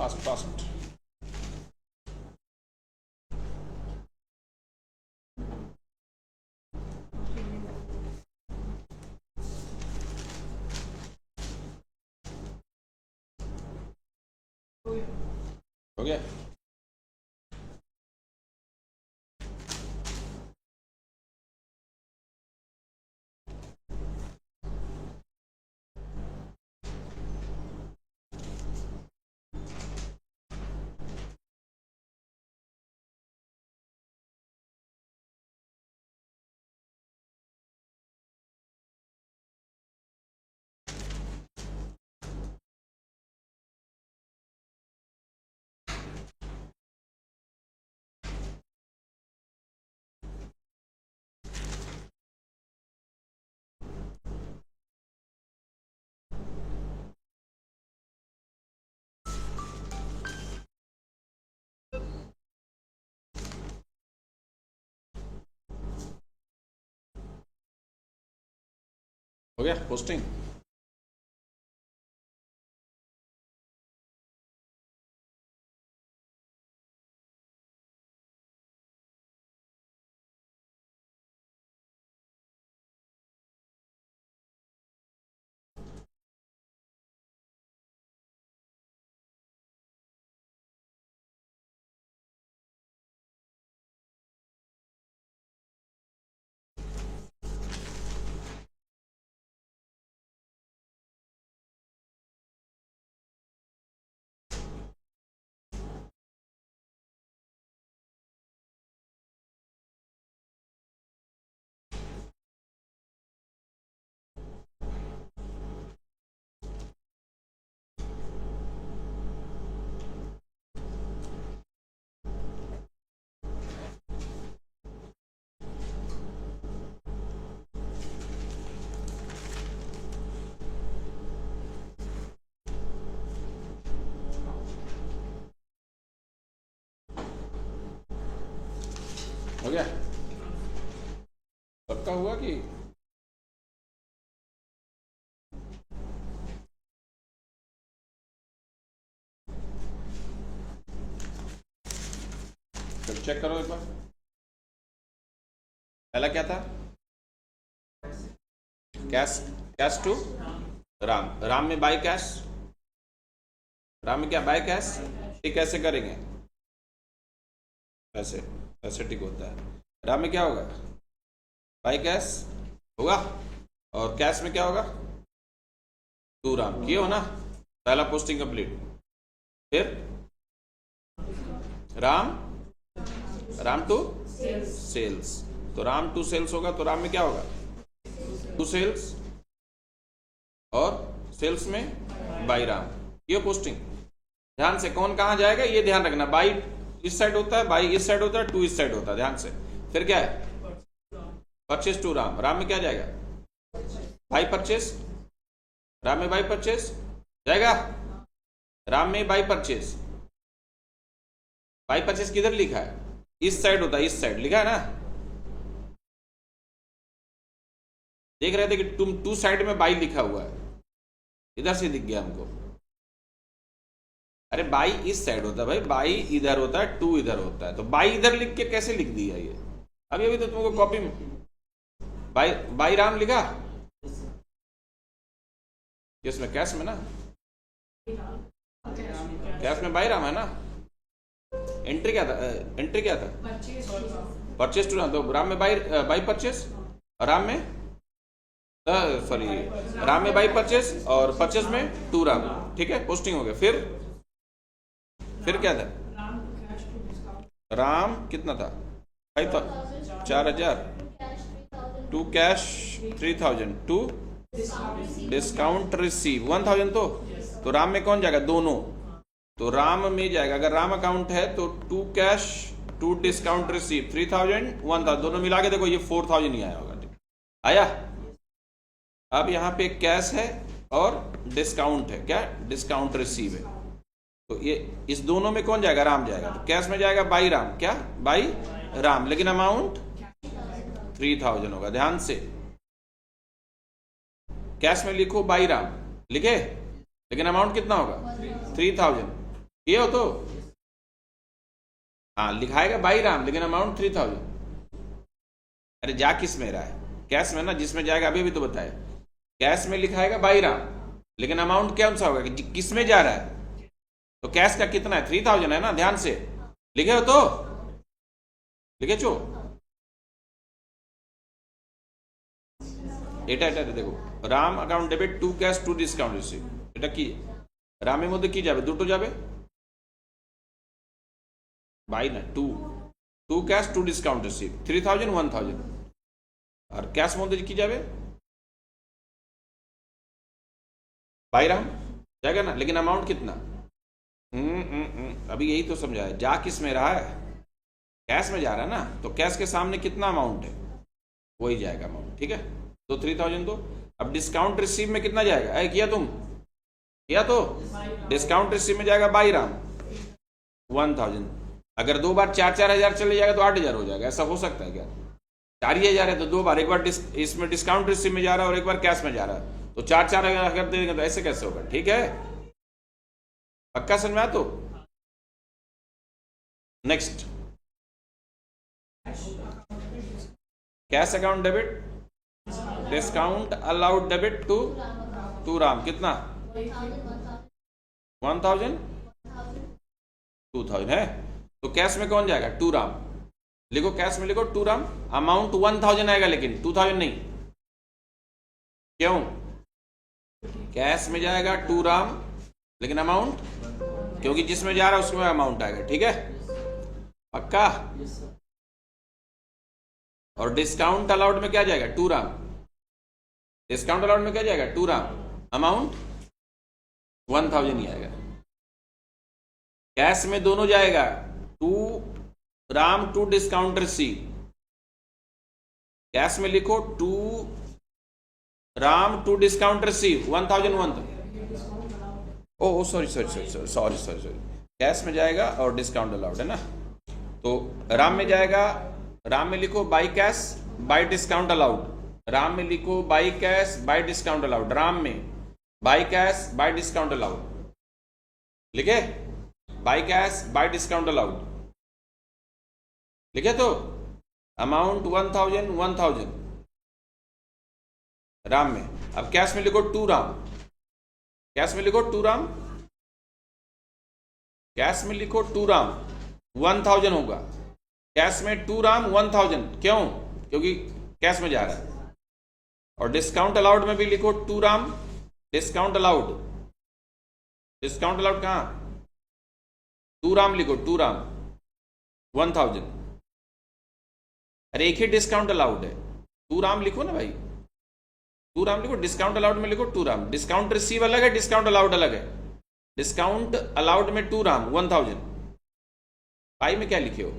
Speaker 1: Fast fast. हो गया? हो गया पोस्टिंग? हो गया? सबका हुआ कि? फिर चेक करो एक बार। पहला क्या था? Cash, cash to Ram, Ram में बाई कैश, राम में क्या बाई कैश, ठीक कैसे करेंगे? ऐसे, ऐसे ठीक होता है। राम में क्या होगा? बाई कैश होगा, और कैश में क्या होगा? टू राम। किए हो ना? पहला पोस्टिंग कंप्लीट। फिर राम, राम टू सेल्स, तो राम टू सेल्स होगा, तो राम में क्या होगा? टू सेल्स, और सेल्स में बाई राम। ये पोस्टिंग। ध्यान से कौन कहां जाएगा ये ध्यान रखना। बाई इस साइड होता है, बाई इस साइड होता है, टू इस साइड होता है, ध्यान से। फिर क्या है? परचेस टू राम, राम में क्या जाएगा? बाई परचेस, राम में बाई परचेस जाएगा, राम में बाई परचेस। बाई परचेस किधर लिखा है? इस साइड होता है, इस साइड लिखा है ना? देख रहे थे कि तुम टू साइड में बाई लिखा हुआ है, इधर से दिख गया हमको। अरे बाई इस साइड होता है भाई, बाई इधर होता है, टू इधर होता है, तो बाई इधर लिख के कैसे लिख दिया ये? अभी अभी तो तुमको कॉपी में बाई, बाई राम लिखा, किसमें? कैश में ना, कैश में बाई राम है ना। एंट्री क्या था? एंट्री क्या था? परचेस टू राम, तो राम में बाई, बाई परचेस, और राम में सॉरी, राम में बाई परचेस और परचेस में टू राम। ठीक है, पोस्टिंग हो गया। फिर क्या था? राम कितना था? 4,000, to cash 3,000, to discount receive 1,000। तो राम में कौन जाएगा? दोनों। तो राम में जाएगा, अगर राम अकाउंट है तो to cash, to discount receive 3,000 1,000, दोनों मिला के देखो ये 4,000 ही आया होगा। आया? अब यहाँ पे कैश है और डिस्काउंट है, क्या? डिस्काउंट रिसीव है, तो ये इस दोनों में कौन जाएगा? राम जाएगा। तो कैश में जाएगा बाई राम, क्या? बाई राम, लेकिन अमाउंट 3,000 होगा। ध्यान से, कैश में लिखो बाई राम, लिखे, लेकिन अमाउंट कितना होगा? 3,000। ये हो तो हाँ लिखाएगा बाई राम, लेकिन अमाउंट 3000। अरे जा किस में रहा है, कैश में ना, जिसमें जाएगा अभी भी तो बताया, कैश में लिखाएगा बाई राम, लेकिन अमाउंट कौन सा होगा कि किस में जा रहा है, तो कैश का कितना है 3000 है ना, ध्यान से लिखे हो तो लिखे चो। এটা এটা দেখো, Ram account debit to cash to discount receive, এটা কি রামের মধ্যে কি যাবে, দুটো যাবে বাই না, to to cash to discount receive 3000 1000, আর ক্যাশ মধ্যে কি যাবে बाई राम जाएगा ना, लेकिन अमाउंट कितना, अभी यही तो समझाया, जा किस में रहा है, कैश में जा रहा है ना, तो कैश के सामने कितना अमाउंट है वही जाएगा अमाउंट, ठीक है। तो 3000 तो अब डिस्काउंट रिसीव में कितना जाएगा, ऐ किया तुम, किया तो डिस्काउंट रिसीव में जाएगा बाई राम 1000। अगर दो बार 4-4 हजार चले जाएगा तो 8000 हो जाएगा, ऐसा हो सकता है क्या, 4 ही हजार है तो दो बार, एक बार इसमें डिस्काउंट रिसीव में जा रहा है और एक बार कैश में जा रहा है, तो 4-4 हजार देंगे तो ऐसे कैसे होगा, ठीक है, पक्का समझ में आया तो। Next cash account debit discount allowed debit to Ram, कितना 1000 2000 है, तो कैश में कौन जाएगा टू राम, लिखो कैश में लिखो टू राम, अमाउंट 1000 आएगा लेकिन 2000 नहीं, क्यों, कैश में जाएगा टू राम लेकिन अमाउंट, क्योंकि जिसमें जा रहा है उसमें अमाउंट आएगा, ठीक है पक्का। और डिस्काउंट अलाउड में क्या जाएगा टू राम, डिस्काउंट अलाउड में क्या जाएगा टू राम, अमाउंट 1000 ही आएगा। कैश में दोनों जाएगा to Ram to discount receive, cash में लिखो to Ram to discount receive 1000 oh sorry sorry sorry sorry, cash में जाएगा और डिस्काउंट अलाउड है ना, तो राम में जाएगा, राम में लिखो by cash by discount allowed, Ram में लिखो by cash by discount allowed, Ram में by cash by discount allowed, लिखे by cash by discount allowed, लिखे तो अमाउंट 1000 राम में। अब कैश में लिखो टू राम, कैश में लिखो टू राम, कैश में लिखो टू राम 1000 होगा, कैश में टू राम 1000, क्यों, क्योंकि कैश में जा रहा है। और डिस्काउंट अलाउड में भी लिखो to Ram discount allowed, discount allowed कहां, टू राम लिखो टू राम 1000, अरे एक ही डिस्काउंट अलाउड है, टू राम लिखो ना भाई, टू राम लिखो, डिस्काउंट अलाउड में लिखो टू राम, डिस्काउंट रिसीव अलग है डिस्काउंट अलाउड अलग है, डिस्काउंट अलाउड में टू राम 1000, पाई में क्या लिखे हो,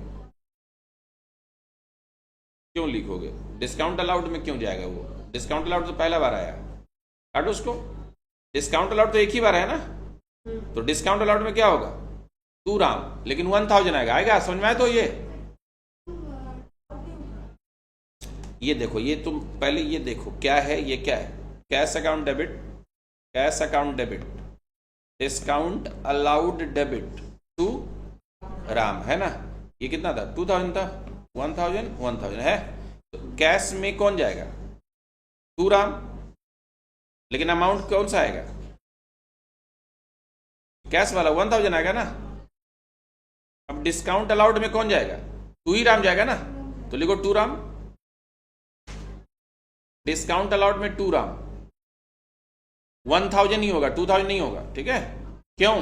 Speaker 1: क्यों लिखोगे, डिस्काउंट अलाउड में क्यों जाएगा वो, डिस्काउंट अलाउड तो पहला बार आया, काटो उसको, डिस्काउंट अलाउड तो एक ही बार है ना, तो डिस्काउंट अलाउड में क्या होगा टू राम लेकिन 1000 आएगा, आएगा समझ में आया तो ये देखो, ये तुम पहले ये देखो क्या है, ये क्या है, cash account debit, cash account debit discount allowed debit to Ram है ना, ये कितना था 2000 था, 1000 है, तो कैश में कौन जाएगा टू राम, लेकिन अमाउंट कौन सा आएगा, कैश वाला 1000 आएगा ना। अब डिस्काउंट अलाउड में कौन जाएगा, टू ही राम जाएगा ना, तो लिखो टू राम, डिस्काउंट अलाउड में टू राम 1000 ही होगा 2000 नहीं होगा, ठीक है, क्यों,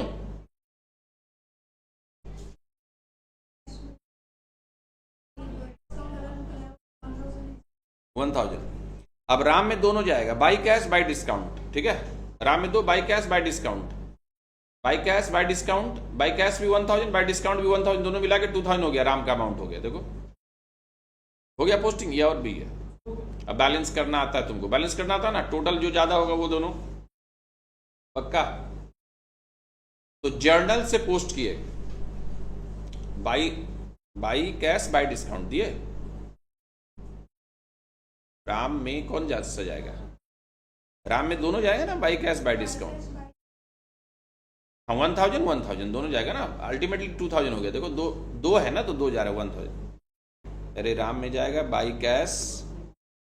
Speaker 1: अब राम में दोनों जाएगा बाई कैश बाई डिस्काउंट, ठीक है, राम में दो by cash by discount, by cash by discount, by cash भी 1000 बाई डिस्काउंट भी 1000, दोनों मिला के 2000 हो गया, राम का अमाउंट हो गया, देखो हो गया पोस्टिंग, ये और भी है। अब बैलेंस करना आता है तुमको, बैलेंस करना आता है ना, टोटल जो ज्यादा होगा वो दोनों पक्का। तो जर्नल से पोस्ट किए बाई कैश बाई डिस्काउंट दिए, राम में कौन ज्यादा जाएगा, राम में दोनों जाएगा ना बाई कैश बाई डिस्काउंट, हाँ 1000 दोनों जाएगा ना, अल्टीमेटली 2000 हो गया। देखो दो दो है ना, तो दो जा रहा है 1000। अरे राम में जाएगा by cash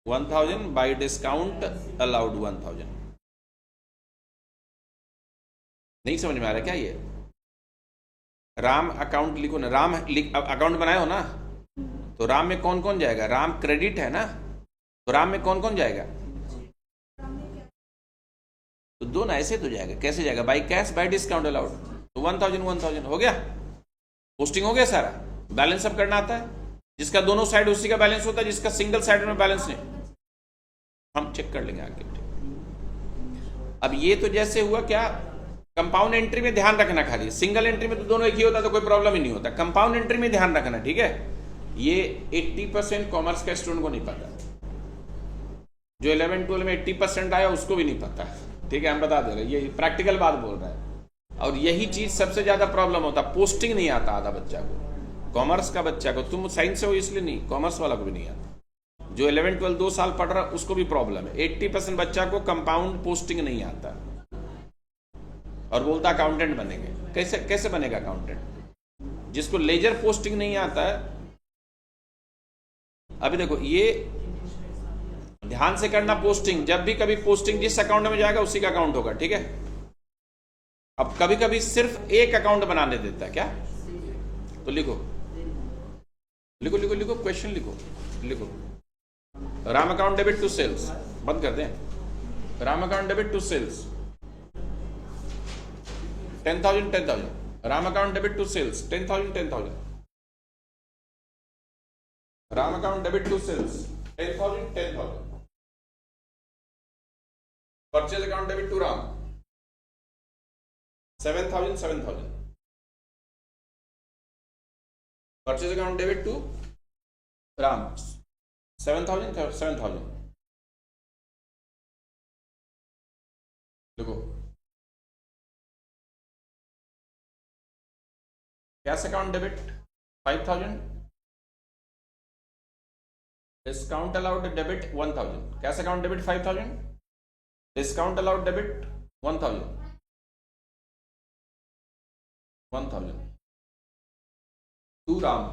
Speaker 1: 1000, by discount allowed 1000। नहीं समझ में आ रहा क्या ये? राम अकाउंट लिखो ना, राम अकाउंट बनाए हो ना, तो राम में कौन कौन जाएगा? राम क्रेडिट है ना, तो राम में कौन कौन जाएगा? तो दो ना, ऐसे तो जाएगा। कैसे जाएगा? By cash by discount allowed, तो 1000 हो गया। पोस्टिंग हो गया सारा। बैलेंस अब करना आता है, जिसका दोनों साइड उसी का बैलेंस होता है, जिसका सिंगल साइड में बैलेंस नहीं, हम चेक कर लेंगे आगे। अब ये तो जैसे हुआ क्या, कंपाउंड एंट्री में ध्यान रखना, खाली सिंगल एंट्री में तो दोनों एक ही होता, तो कोई प्रॉब्लम ही नहीं होता। कंपाउंड एंट्री में ध्यान रखना, ठीक है। ये 80% कॉमर्स के स्टूडेंट को नहीं पता, जो 11 12 में 80% आया उसको भी नहीं पता, ठीक है। हम बता दे रहे, ये प्रैक्टिकल बात बोल रहा है। और यही चीज सबसे ज्यादा प्रॉब्लम होता, पोस्टिंग नहीं आता आधा बच्चा को, कॉमर्स का बच्चा को। तुम साइंस से हो इसलिए नहीं, कॉमर्स वाला को भी नहीं आता। जो 11 12 2 साल पढ़ रहा उसको भी प्रॉब्लम है। 80% बच्चा को कंपाउंड पोस्टिंग नहीं आता, और बोलता अकाउंटेंट बनेंगे। कैसे कैसे बनेगा अकाउंटेंट, जिसको लेजर पोस्टिंग नहीं आता है? अभी देखो, ये ध्यान से करना। पोस्टिंग जब भी कभी पोस्टिंग जिस अकाउंट में जाएगा उसी का अकाउंट होगा, ठीक है। अब कभी कभी सिर्फ एक अकाउंट बनाने देता है क्या, तो लिखो लिखो लिखो लिखो, क्वेश्चन लिखो लिखो। Ram account debit to sales, बंद कर दें। Ram account debit to sales 10,000 10,000। Ram account debit to sales 10,000 10,000। Ram account debit to sales 10,000 10,000। Purchase account debit to Ram 7,000 7,000। Purchase account debit to Ram 7,000 7,000। देखो, cash account debit 5,000, discount allowed debit 1,000। Cash account debit 5,000, discount allowed debit 1,000 1,000 to Ram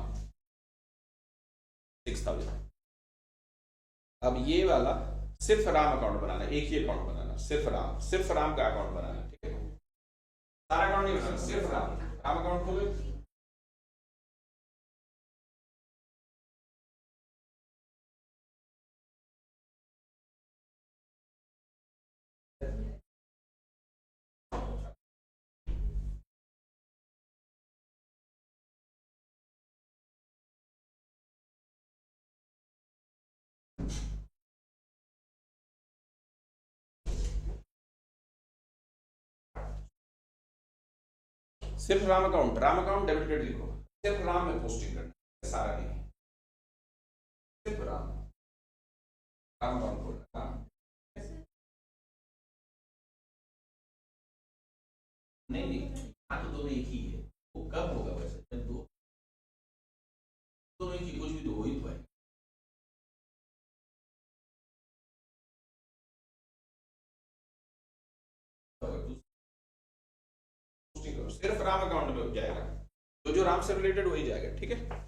Speaker 1: 6,000। अब ये वाला सिर्फ Ram account बनाना, एक ही account बनाना, सिर्फ राम का account बनाना, ठीक है। सारा अकाउंट नहीं बनाना, सिर्फ राम अकाउंट खोलो। सिर्फ राम अकाउंट डेबिट क्रेडिट लिखो। सिर्फ राम में पोस्टिंग करना, सारा नहीं, सिर्फ राम अकाउंट खोलना। नहीं नहीं, यहाँ तो दोनों एक ही है। वो कब होगा वैसे, जब दोनों एक ही, कुछ भी तो हो ही तो है। सिर्फ राम अकाउंट में जाएगा, तो जो राम से रिलेटेड वही जाएगा, ठीक है।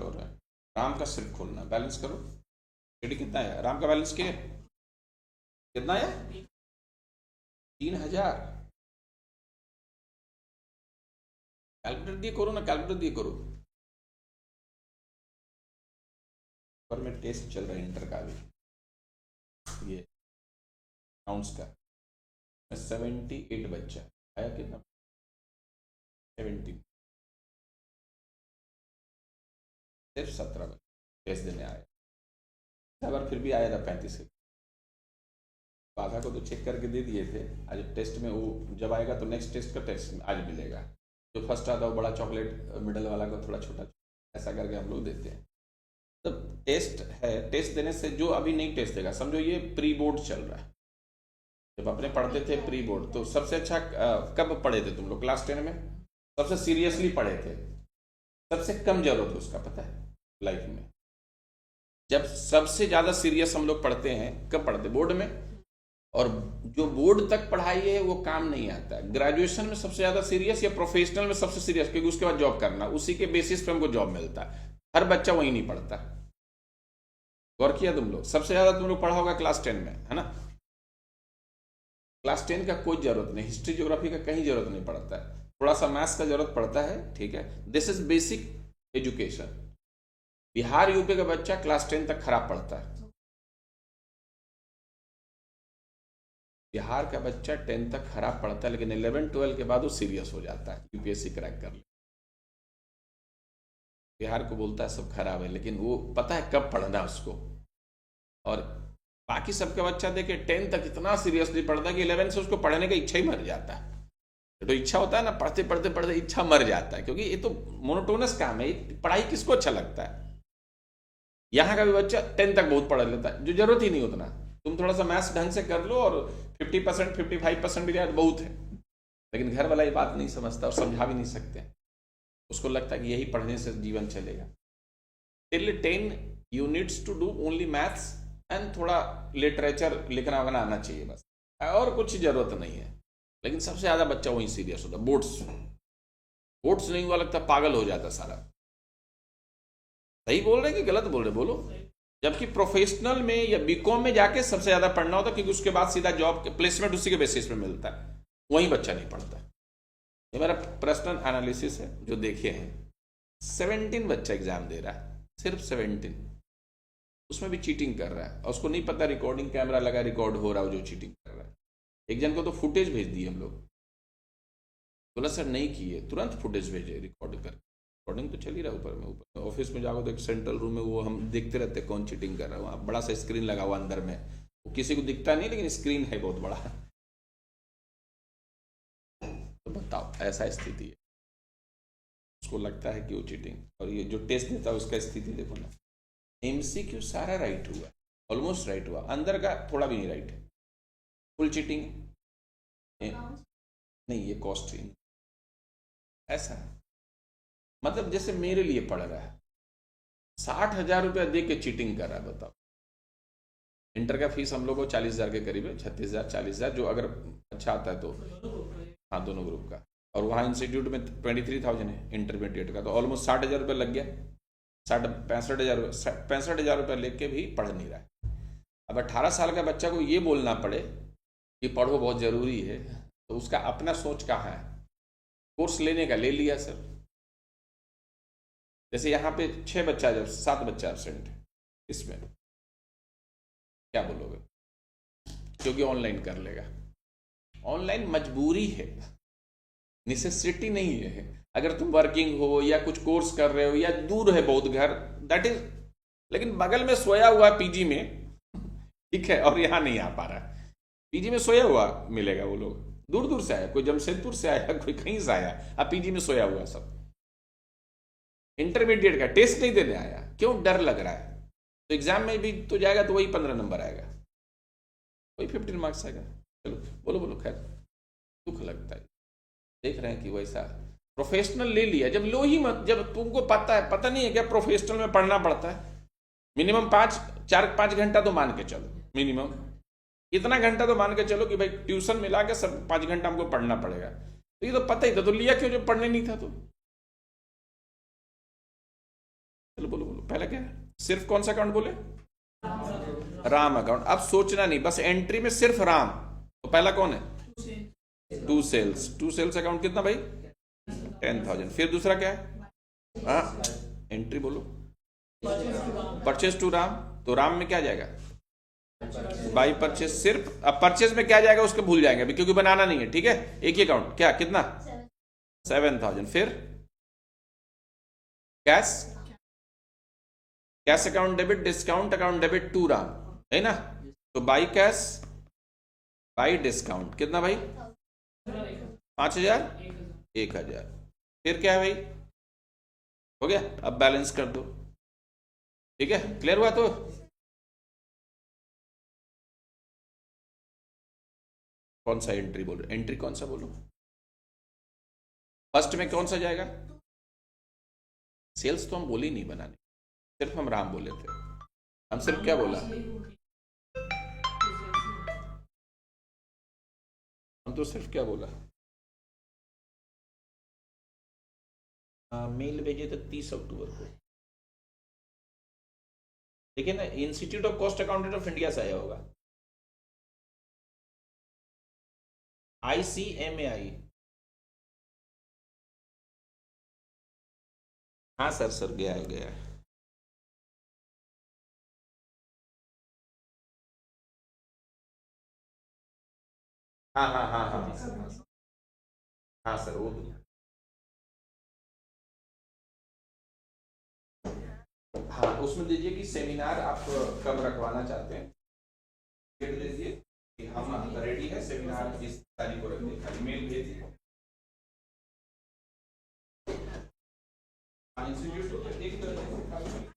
Speaker 1: हो रहा है? राम का सिर्फ खोलना, बैलेंस करो। एडी कितना है राम का बैलेंस? के कितना है? 3,000। कैलकुलेटर दिए करो ना, कैलकुलेटर दिए करो। पर में टेस्ट चल रहा है इंटर का भी, ये अकाउंट्स का 78 बच्चा आया, कितना 70, सिर्फ 17 बच्चे टेस्ट देने आए। बार फिर भी आया था 35 के। बाधा को तो चेक करके दे दिए थे। आज टेस्ट में वो जब आएगा तो नेक्स्ट टेस्ट का टेस्ट आज मिलेगा। जो फर्स्ट आता है वो बड़ा चॉकलेट, मिडल वाला को थोड़ा छोटा, ऐसा करके हम लोग देते हैं। तो टेस्ट है, टेस्ट देने से जो अभी नहीं टेस्ट देगा, समझो ये प्री बोर्ड चल रहा है। जब अपने पढ़ते थे प्री बोर्ड तो सबसे अच्छा कब पढ़े थे तुम लोग? क्लास 10 में सबसे सीरियसली पढ़े थे। सबसे कम जरूरत है उसका पता है लाइफ में? जब सबसे ज्यादा सीरियस हम लोग पढ़ते हैं कब पढ़ते? बोर्ड में। और जो बोर्ड तक पढ़ाई है वो काम नहीं आता है। ग्रेजुएशन में सबसे ज्यादा सीरियस या प्रोफेशनल में सबसे सीरियस, क्योंकि उसके बाद जॉब करना, उसी के बेसिस पे हमको जॉब मिलता है। हर बच्चा वही नहीं पढ़ता। गौर किया तुम लोग? सबसे ज्यादा तुम लोग पढ़ा होगा क्लास 10 में, है ना? क्लास 10 का कोई जरूरत नहीं, हिस्ट्री ज्योग्राफी का कहीं जरूरत नहीं पड़ता है। थोड़ा सा मैथ्स का जरूरत पड़ता है, ठीक है। This is basic education. Bihar UP का बच्चा क्लास 10 तक खराब पढ़ता है। बिहार का बच्चा 10 तक खराब पढ़ता है, लेकिन 11-12 के बाद वो सीरियस हो जाता है, यूपीएससी क्रैक कर ले। बिहार को बोलता है सब खराब है, लेकिन वो पता है कब पढ़ना उसको। और बाकी सबका बच्चा देखे 10 तक इतना सीरियसली पढ़ता है कि 11 से उसको पढ़ने का इच्छा ही मर जाता है। तो इच्छा होता है ना, पढ़ते पढ़ते पढ़ते इच्छा मर जाता है, क्योंकि ये तो मोनोटोनस काम है। पढ़ाई किसको अच्छा लगता है? यहाँ का भी बच्चा 10 तक बहुत पढ़ लेता है, जो जरूरत ही नहीं उतना। तुम थोड़ा सा मैथ्स ढंग से कर लो और 50% 55% भी जाए बहुत है। लेकिन घर वाला ये बात नहीं समझता और समझा भी नहीं सकते। उसको लगता है कि यही पढ़ने से जीवन चलेगा। Till 10 you needs to do only maths and थोड़ा लिटरेचर लिखना वगैरह आना चाहिए बस, और कुछ जरूरत नहीं है। लेकिन सबसे ज्यादा बच्चा वही सीरियस होता है। बोर्ड्स नहीं हुआ लगता पागल हो जाता सारा। सही बोल रहे कि गलत बोल रहे? बोलो। जबकि प्रोफेशनल में या बीकॉम में जाके सबसे ज्यादा पढ़ना होता है, क्योंकि उसके बाद सीधा जॉब प्लेसमेंट उसी के बेसिस पे मिलता है। वही बच्चा नहीं पढ़ता। ये मेरा पर्सनल एनालिसिस है जो देखे हैं। 17 बच्चा एग्जाम दे रहा है, सिर्फ 17। उसमें भी चीटिंग कर रहा है और उसको नहीं पता रिकॉर्डिंग कैमरा लगा, रिकॉर्ड हो रहा है जो चीटिंग कर रहा है। एक जन को तो फुटेज भेज दिए हम लोग। बोला सर नहीं किए, तुरंत फुटेज भेजे रिकॉर्ड कर। रिकॉर्डिंग तो चल ही रहा ऊपर में। ऊपर ऑफिस में जाओ तो एक सेंट्रल रूम में वो हम देखते रहते हैं कौन चीटिंग कर रहा है। वहाँ बड़ा सा स्क्रीन लगा हुआ अंदर में, वो किसी को दिखता नहीं, लेकिन स्क्रीन है बहुत बड़ा। तो बताओ, ऐसा स्थिति है। उसको लगता है कि वो चीटिंग, और ये जो टेस्ट देता है उसका स्थिति देखो ना। MCQ सारा राइट हुआ, ऑलमोस्ट राइट हुआ, अंदर का थोड़ा भी नहीं राइट है, फुल चीटिंग। नहीं, ये कॉस्ट ऐसा है। मतलब जैसे मेरे लिए पढ़ रहा है, 60,000 रुपया दे के चीटिंग कर रहा है। बताओ, इंटर का फीस हम लोग को 40,000 के करीब है, 36,000 40,000, जो अगर अच्छा आता है तो। हाँ, दोनों ग्रुप का। और वहाँ इंस्टीट्यूट में 23,000 है इंटरमीडिएट का, तो ऑलमोस्ट 60,000 रुपया लग गया। 65,000 रुपया लेके भी पढ़ नहीं रहा है। अब 18 साल का बच्चा को ये बोलना पड़े कि पढ़ो बहुत जरूरी है, तो उसका अपना सोच कहाँ है? कोर्स लेने का ले लिया सर। जैसे यहाँ पे 6 बच्चा, जब 7 बच्चा एब्सेंट है, इसमें क्या बोलोगे? क्योंकि ऑनलाइन कर लेगा। ऑनलाइन मजबूरी है, नेसेसिटी नहीं है। अगर तुम वर्किंग हो या कुछ कोर्स कर रहे हो या दूर है बहुत घर, दैट इज। लेकिन बगल में सोया हुआ पीजी में, ठीक है, और यहाँ नहीं आ पा रहा है। पीजी में सोया हुआ मिलेगा। वो लोग दूर दूर से आया, कोई जमशेदपुर से आया, कोई कहीं से आया, अब पीजी में सोया हुआ सब। इंटरमीडिएट का टेस्ट नहीं देने आया, क्यों? डर लग रहा है। तो एग्जाम में भी तो जाएगा तो वही 15 नंबर आएगा, वही 15 मार्क्स आएगा। चलो बोलो बोलो। खैर, दुख लगता है। देख रहे हैं कि वैसा प्रोफेशनल ले लिया। जब लो ही मत, जब तुमको पता नहीं है क्या प्रोफेशनल में पढ़ना पड़ता है। मिनिमम 4-5 घंटा तो मान के चलो, मिनिमम इतना घंटा तो मान के चलो कि भाई ट्यूशन मिला के सब 5 घंटा हमको पढ़ना पड़ेगा। तो ये तो पता ही था, तो लिया क्यों जब पढ़ने नहीं था? तो चलो बोलो बोलो, पहला क्या है? सिर्फ कौन सा अकाउंट बोले? राम अकाउंट। अब सोचना नहीं, बस एंट्री में सिर्फ राम। तो पहला कौन है? To sales. To sales account कितना भाई? 10,000। फिर दूसरा क्या है? हाँ, एंट्री बोलो। Purchase to Ram. तो राम में क्या जाएगा? By purchase. सिर्फ अब परचेज में क्या जाएगा उसको भूल जाएंगे अभी, क्योंकि बनाना नहीं है, ठीक है। एक ही अकाउंट, क्या कितना? 7,000। फिर cash. Cash account debit, discount account debit to Ram, है ना। तो बाई कैश बाई डिस्काउंट कितना भाई? 5,000 1,000। फिर क्या है भाई? हो गया। अब बैलेंस कर दो, ठीक है। क्लियर हुआ? तो कौन सा एंट्री बोलो? एंट्री कौन सा बोलो? फर्स्ट में कौन सा जाएगा? सेल्स तो हम बोले ही नहीं बनाने, सिर्फ हम राम बोले थे। हम सिर्फ क्या बोला? हम तो सिर्फ क्या बोला? मेल भेजे थे 30 अक्टूबर को, देखिए ना, institute of cost accountant of India से आया होगा। ICMAI। हाँ सर, सर गया है, गया है। हाँ हाँ हाँ हाँ हाँ हाँ सर, वो हाँ, उसमें दीजिए कि सेमिनार आप कब रखवाना चाहते हैं, डेट दीजिए कि हम रेडी है, सेमिनार इस तारीख को रख दें, खाली मेल भेज दीजिए। इंस्टीट्यूट एक तरह से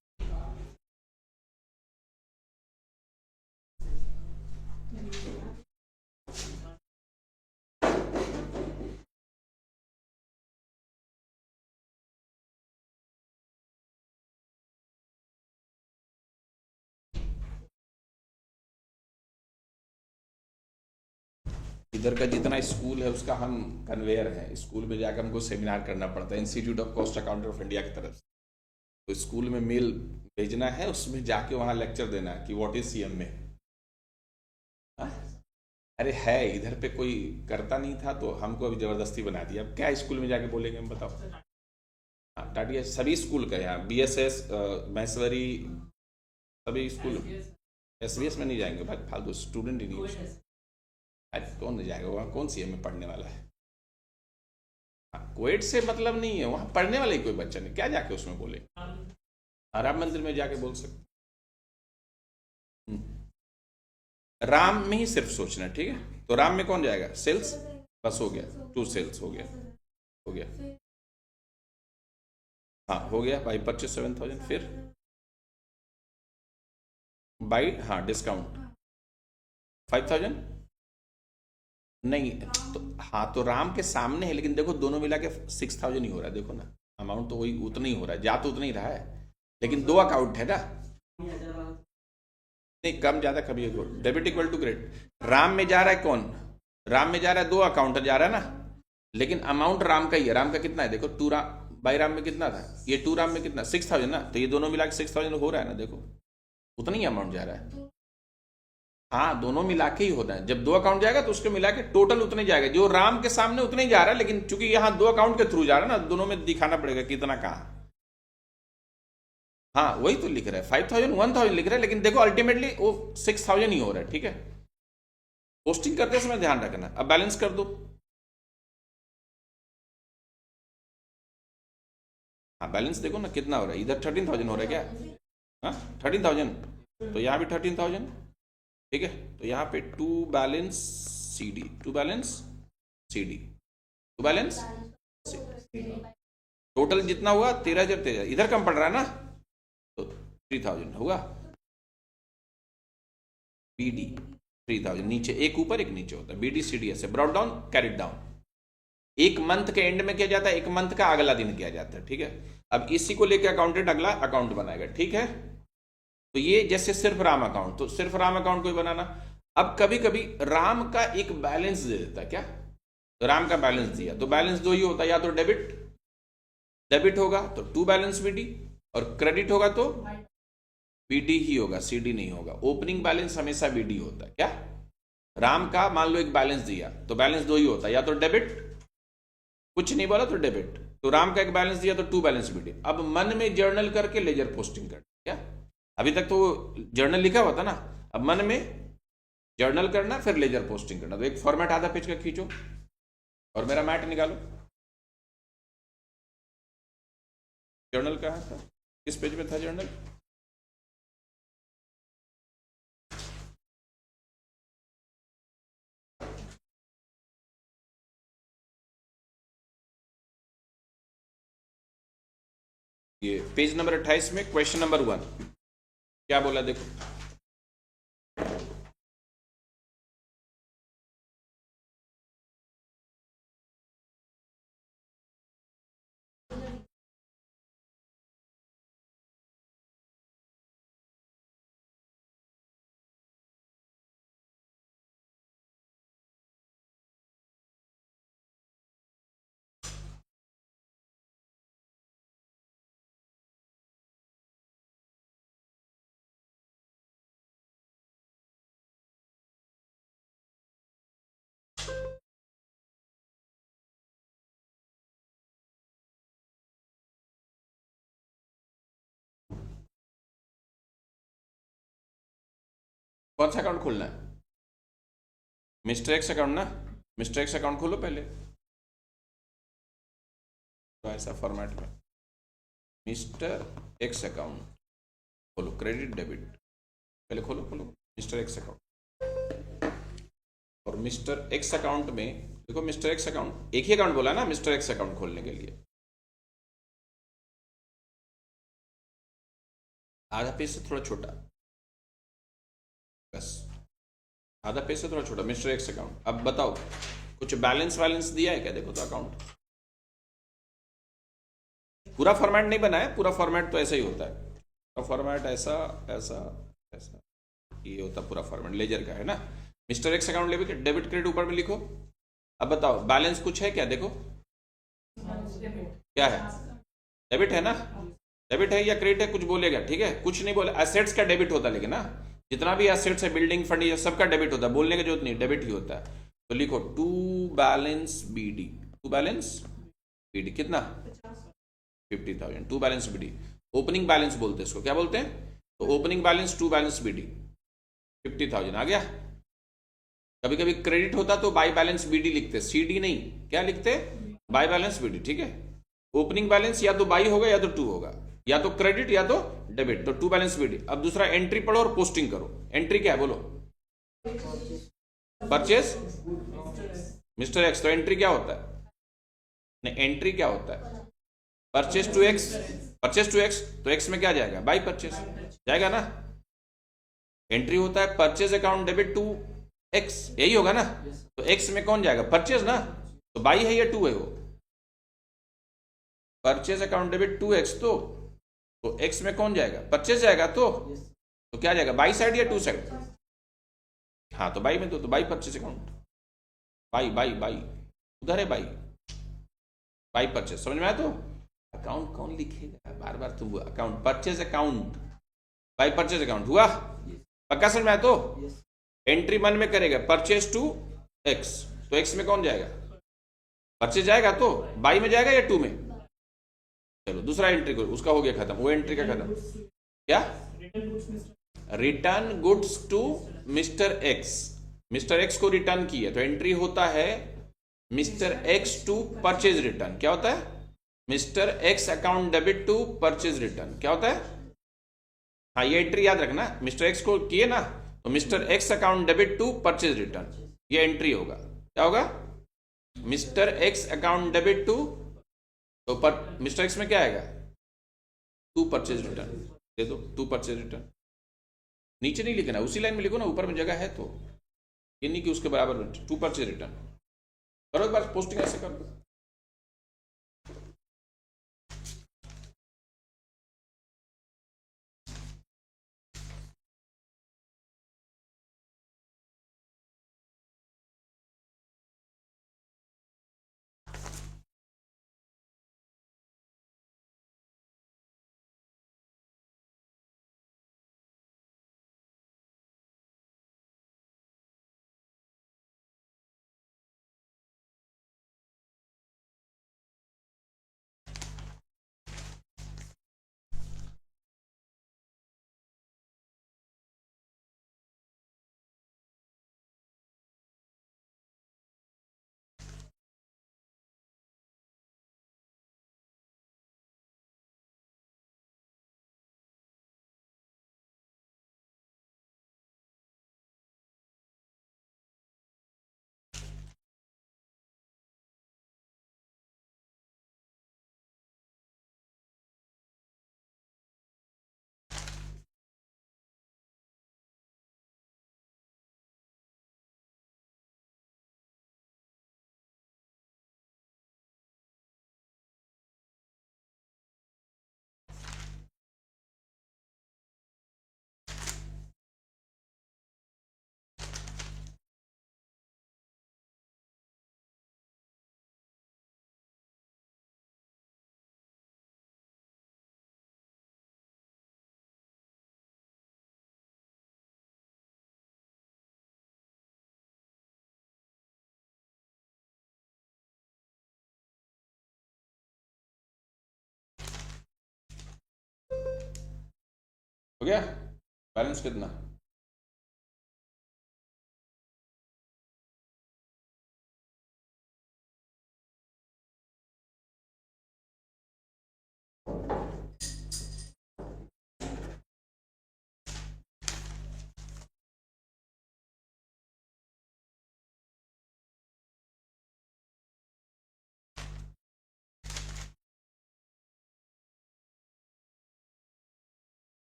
Speaker 1: इधर का जितना स्कूल है उसका हम कन्वेयर है, स्कूल में जाकर हमको सेमिनार करना पड़ता है institute of cost accountant of India की तरफ से। तो स्कूल में मेल भेजना है, उसमें जाके वहाँ लेक्चर देना है कि व्हाट इज CMA। अरे है, इधर पे कोई करता नहीं था तो हमको अभी जबरदस्ती बना दिया। अब क्या स्कूल में जाके बोलेंगे हम, बताओ। हाँ, टाटिया सभी स्कूल का, यहाँ BSS मैसवरी सभी स्कूल। SBS में नहीं जाएंगे भाई, फालतू स्टूडेंट ही नहीं है। अरे कौन नहीं जाएगा वहाँ, कौन CMA पढ़ने वाला है। क्वेट से मतलब नहीं है, वहाँ पढ़ने वाला ही कोई बच्चा नहीं, क्या जाके उसमें बोले। राम मंदिर में जाके बोल सकते। राम में ही सिर्फ सोचना, ठीक है। तो राम में कौन जाएगा? सेल्स। बस हो गया, टू सेल्स हो गया, हो गया। हाँ हो गया, बाई परचेज 7,000। फिर बाई, हाँ डिस्काउंट 5,000 नहीं तो, हाँ तो राम के सामने है, लेकिन देखो दोनों मिला के 6,000 ही हो रहा है, देखो ना, अमाउंट तो वही उतना ही हो रहा है, जा तो उतना ही रहा है, लेकिन दो अकाउंट है ना। नहीं, कम ज्यादा कभी, debit equal to credit. Ram में जा रहा है कौन? राम में जा रहा है, दो अकाउंट जा रहा है ना, लेकिन अमाउंट राम का ही है। राम का कितना है देखो, टू राम बाई राम में कितना था, ये टू राम में कितना 6,000 ना, तो ये दोनों मिला के 6,000 हो रहा है ना, देखो उतना ही अमाउंट जा रहा है। हाँ दोनों मिला के ही होता है, जब दो अकाउंट जाएगा तो उसके मिला के टोटल उतना ही जाएगा, जो राम के सामने उतना ही जा रहा है, लेकिन चूंकि यहाँ दो अकाउंट के थ्रू जा रहा है ना, दोनों में दिखाना पड़ेगा कितना कहाँ। हाँ वही तो लिख रहा है, 5,000 1,000 लिख रहा है, लेकिन देखो अल्टीमेटली वो 6,000 ही हो रहा है, ठीक है। पोस्टिंग करते समय ध्यान रखना। अब बैलेंस कर दो। हाँ बैलेंस देखो ना कितना हो रहा है, इधर 13,000 हो रहा है क्या? हाँ 13,000, तो यहाँ भी 13,000, ठीक है। तो यहाँ पे to balance CD, to balance CD, to balance total जितना हुआ 13,000, इधर कम पड़ रहा है ना, तो 3,000 होगा। BD 3,000, नीचे एक ऊपर एक नीचे होता है, BD CD ऐसे ब्रॉड डाउन कैरिड डाउन। एक मंथ के एंड में किया जाता है, एक मंथ का अगला दिन किया जाता है, ठीक है। अब इसी को लेकर अकाउंटेंट अगला अकाउंट बनाएगा, ठीक है। तो ये जैसे सिर्फ राम अकाउंट, तो सिर्फ राम अकाउंट को ही बनाना। अब कभी कभी राम का एक बैलेंस दे देता है, क्या? तो राम का बैलेंस दिया, तो बैलेंस दो ही होता है, या तो डेबिट होगा तो टू बैलेंस BD, और क्रेडिट होगा तो बीडी ही होगा, सीडी नहीं होगा। ओपनिंग बैलेंस हमेशा बीडी होता है। क्या राम का मान लो एक बैलेंस दिया तो बैलेंस दो ही होता है, या तो डेबिट, कुछ नहीं बोला तो डेबिट। तो राम का एक बैलेंस दिया तो टू बैलेंस बीडी। अब मन में जर्नल करके लेजर पोस्टिंग कर, क्या अभी तक तो जर्नल लिखा हुआ था ना, अब मन में जर्नल करना फिर लेजर पोस्टिंग करना। तो एक फॉर्मेट आधा पेज का खींचो और मेरा मैट निकालो। जर्नल कहाँ था, किस पेज में था जर्नल? ये पेज नंबर 28 में क्वेश्चन नंबर 1 क्या बोला देखो। कौन सा अकाउंट खोलना है? मिस्टर एक्स अकाउंट ना, मिस्टर एक्स अकाउंट खोलो पहले, तो ऐसा फॉर्मेट में मिस्टर एक्स अकाउंट खोलो, क्रेडिट डेबिट पहले खोलो, खोलो मिस्टर एक्स अकाउंट। और मिस्टर एक्स अकाउंट में देखो, मिस्टर एक्स अकाउंट एक ही अकाउंट बोला ना मिस्टर एक्स अकाउंट खोलने के लिए। आधा पेज से थोड़ा छोटा, बस आधा पेज से थोड़ा छोटा, मिस्टर एक्स अकाउंट। अब बताओ कुछ बैलेंस वैलेंस दिया है क्या? देखो तो अकाउंट पूरा फॉर्मेट नहीं बना है, पूरा फॉर्मेट तो ऐसा ही होता है, पूरा फॉर्मेट ऐसा ऐसा ऐसा ये होता पूरा फॉर्मेट लेजर का, है ना। Mister X account debit, debit credit ऊपर में लिखो। अब बताओ बैलेंस कुछ है क्या? देखो क्या है, डेबिट है ना, डेबिट है या क्रेडिट है, कुछ बोलेगा? ठीक है, कुछ नहीं बोले। एसेट्स का डेबिट होता है, लेकिन ना जितना भी एसेट्स है, बिल्डिंग फर्नीचर, सबका डेबिट होता है, बोलने की जरूरत नहीं, डेबिट ही होता है। तो लिखो to balance BD, to balance BD कितना? 50,000, to balance BD. Opening balance बोलते हैं इसको, क्या बोलते हैं? तो opening balance to balance BD 50,000 आ गया। कभी कभी क्रेडिट होता तो बाई बैलेंस बीडी लिखते, सीडी नहीं, क्या लिखते? By balance BD. ठीक है, ओपनिंग बैलेंस या तो बाई होगा या तो टू होगा, या तो क्रेडिट या तो डेबिट, तो टू बैलेंस बीडी। अब दूसरा एंट्री पढ़ो और पोस्टिंग करो। एंट्री क्या है बोलो? परचेज मिस्टर एक्स, तो एंट्री क्या होता है? नहीं, एंट्री क्या होता है? Purchase to X, purchase to X, तो एक्स में क्या जाएगा? बाई परचेज जाएगा ना। एंट्री होता है purchase account debit to X, यही होगा ना। तो एक्स में कौन जाएगा? परचेज ना, तो बाई है या टू है? वो purchase account debit to X, तो एक्स में कौन जाएगा? परचेज जाएगा। तो क्या जाएगा? बाई साइड या टू साइड? हाँ, तो बाई में तो by purchase account, by by by उधर है, बाई बाई परचेज। समझ में आया? तो अकाउंट कौन लिखेगा बार बार? तुम account, purchase account by purchase account हुआ, पक्का समझ में आया? तो एंट्री मन में करेगा परचेज टू एक्स, तो एक्स में कौन जाएगा? परचेज जाएगा, तो बाई में जाएगा या टू में? चलो दूसरा एंट्री करो, उसका हो गया खत्म, वो एंट्री का खत्म। क्या? Return goods to mister X, mister X को रिटर्न किया, तो एंट्री होता है mister X to purchase return. क्या होता है? Mister X account debit to purchase return, क्या होता है? हाँ, ये एंट्री याद रखना, मिस्टर एक्स को किए ना, तो mister X account debit to purchase return, ये एंट्री होगा। क्या होगा? Mister X account debit to, तो मिस्टर एक्स में क्या आएगा? टू परचेज रिटर्न, दे दो टू परचेज रिटर्न। नीचे नहीं लिखना, उसी लाइन में लिखो ना, ऊपर में जगह है तो, ये नहीं कि उसके बराबर में टू परचेज रिटर्न करो। एक बार पोस्टिंग ऐसे कर दो। हो गया? बैलेंस कितना?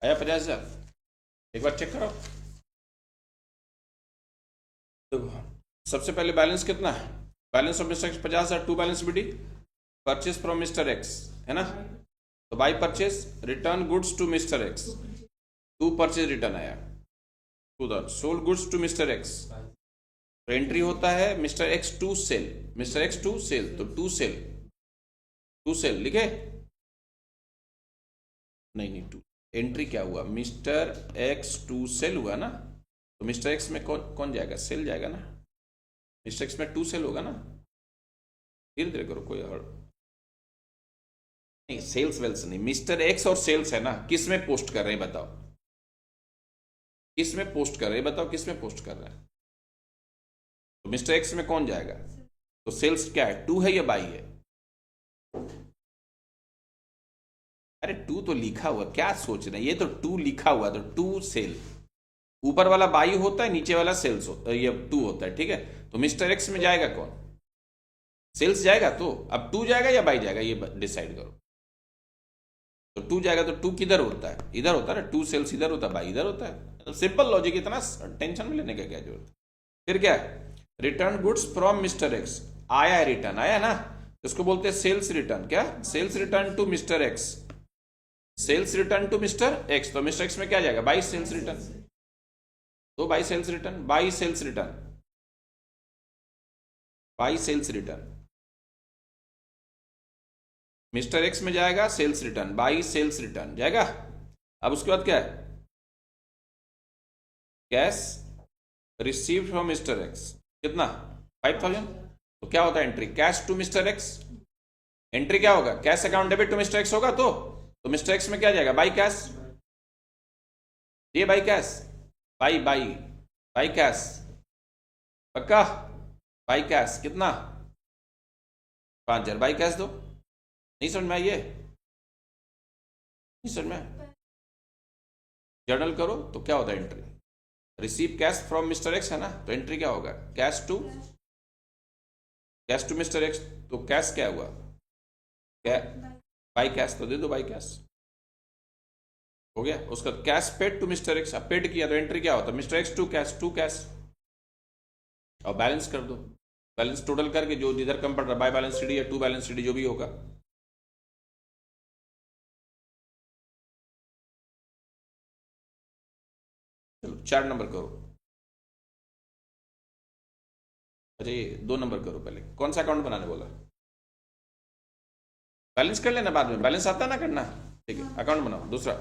Speaker 1: आया 50,000? एक बार चेक करो। देखो, सबसे पहले बैलेंस कितना है? Balance of mister X 50,000, to balance BD, purchase from mister X, है ना? तो by purchase return goods to mister X, to purchase return आया to the sold goods to mister X. तो एंट्री होता है mister X to sale, mister X to sale, तो to sale, to sale लिखे? नहीं नहीं, टू एंट्री क्या हुआ? मिस्टर एक्स टू सेल हुआ ना, तो मिस्टर एक्स में कौन कौन जाएगा? सेल जाएगा ना। मिस्टर एक्स में टू सेल होगा ना। धीरे धीरे करो, कोई और नहीं। सेल्स वेल्स नहीं, मिस्टर एक्स और सेल्स है ना, किस में पोस्ट कर रहे हैं बताओ? किस में पोस्ट कर रहे हैं बताओ? किस में पोस्ट कर रहे हैं? तो मिस्टर एक्स में कौन जाएगा? तो सेल्स क्या है? टू है या बाई है? अरे टू तो लिखा हुआ, क्या सोच रहे हैं? ये तो टू लिखा हुआ, तो टू सेल, ऊपर वाला बाई होता है, नीचे वाला सेल्स होता है, ये टू होता है, ठीक है? तो मिस्टर एक्स में जाएगा कौन? सेल्स जाएगा। तो अब टू जाएगा या बाई जाएगा, ये डिसाइड करो। तो टू जाएगा तो टू किधर होता है? इधर होता है ना। टू सेल्स इधर होता है, बाई इधर होता है। तो सिंपल लॉजिक, इतना टेंशन में लेने का क्या जरूरत है? फिर क्या है? Return goods from mister X, आया है रिटर्न, आया ना, इसको बोलते हैं सेल्स रिटर्न। क्या? Sales return to mister X, sales return to mister X. तो मिस्टर एक्स में क्या जाएगा? By sales return. तो by sales return, by sales return, by sales return, mister X में जाएगा sales return, by sales return जाएगा। अब उसके बाद क्या है? Cash receive from mister X, कितना? 5,000। तो क्या होता है entry? Cash to mister X. Entry क्या होगा? Cash account debit to mister X होगा। तो मिस्टर एक्स में क्या जाएगा? बाई कैश, ये by cash, by by by cash, पक्का? बाई कैश कितना? 5,000 बाई कैश दो। नहीं समझ में आई? ये नहीं समझ में? जर्नल करो तो क्या होता है entry? Receive cash from mister X है ना, तो एंट्री क्या होगा? Cash to mister X. तो कैश क्या हुआ? क्या? बाई कैश, तो दे दो बाई कैश, हो गया। उसका cash paid to mister X, paid किया तो एंट्री क्या होता है? Mister X to cash, to cash, और बैलेंस कर दो। बैलेंस टोटल करके जो जिधर कम पड़ रहा है, बाय बैलेंस शीट या टू बैलेंस शीट जो भी होगा। चलो 4 नंबर करो। अच्छा ये 2 नंबर करो। पहले कौन सा अकाउंट बनाने बोला? बैलेंस कर लेना बाद में, बैलेंस आता है ना करना। ठीक है, अकाउंट बनाओ दूसरा।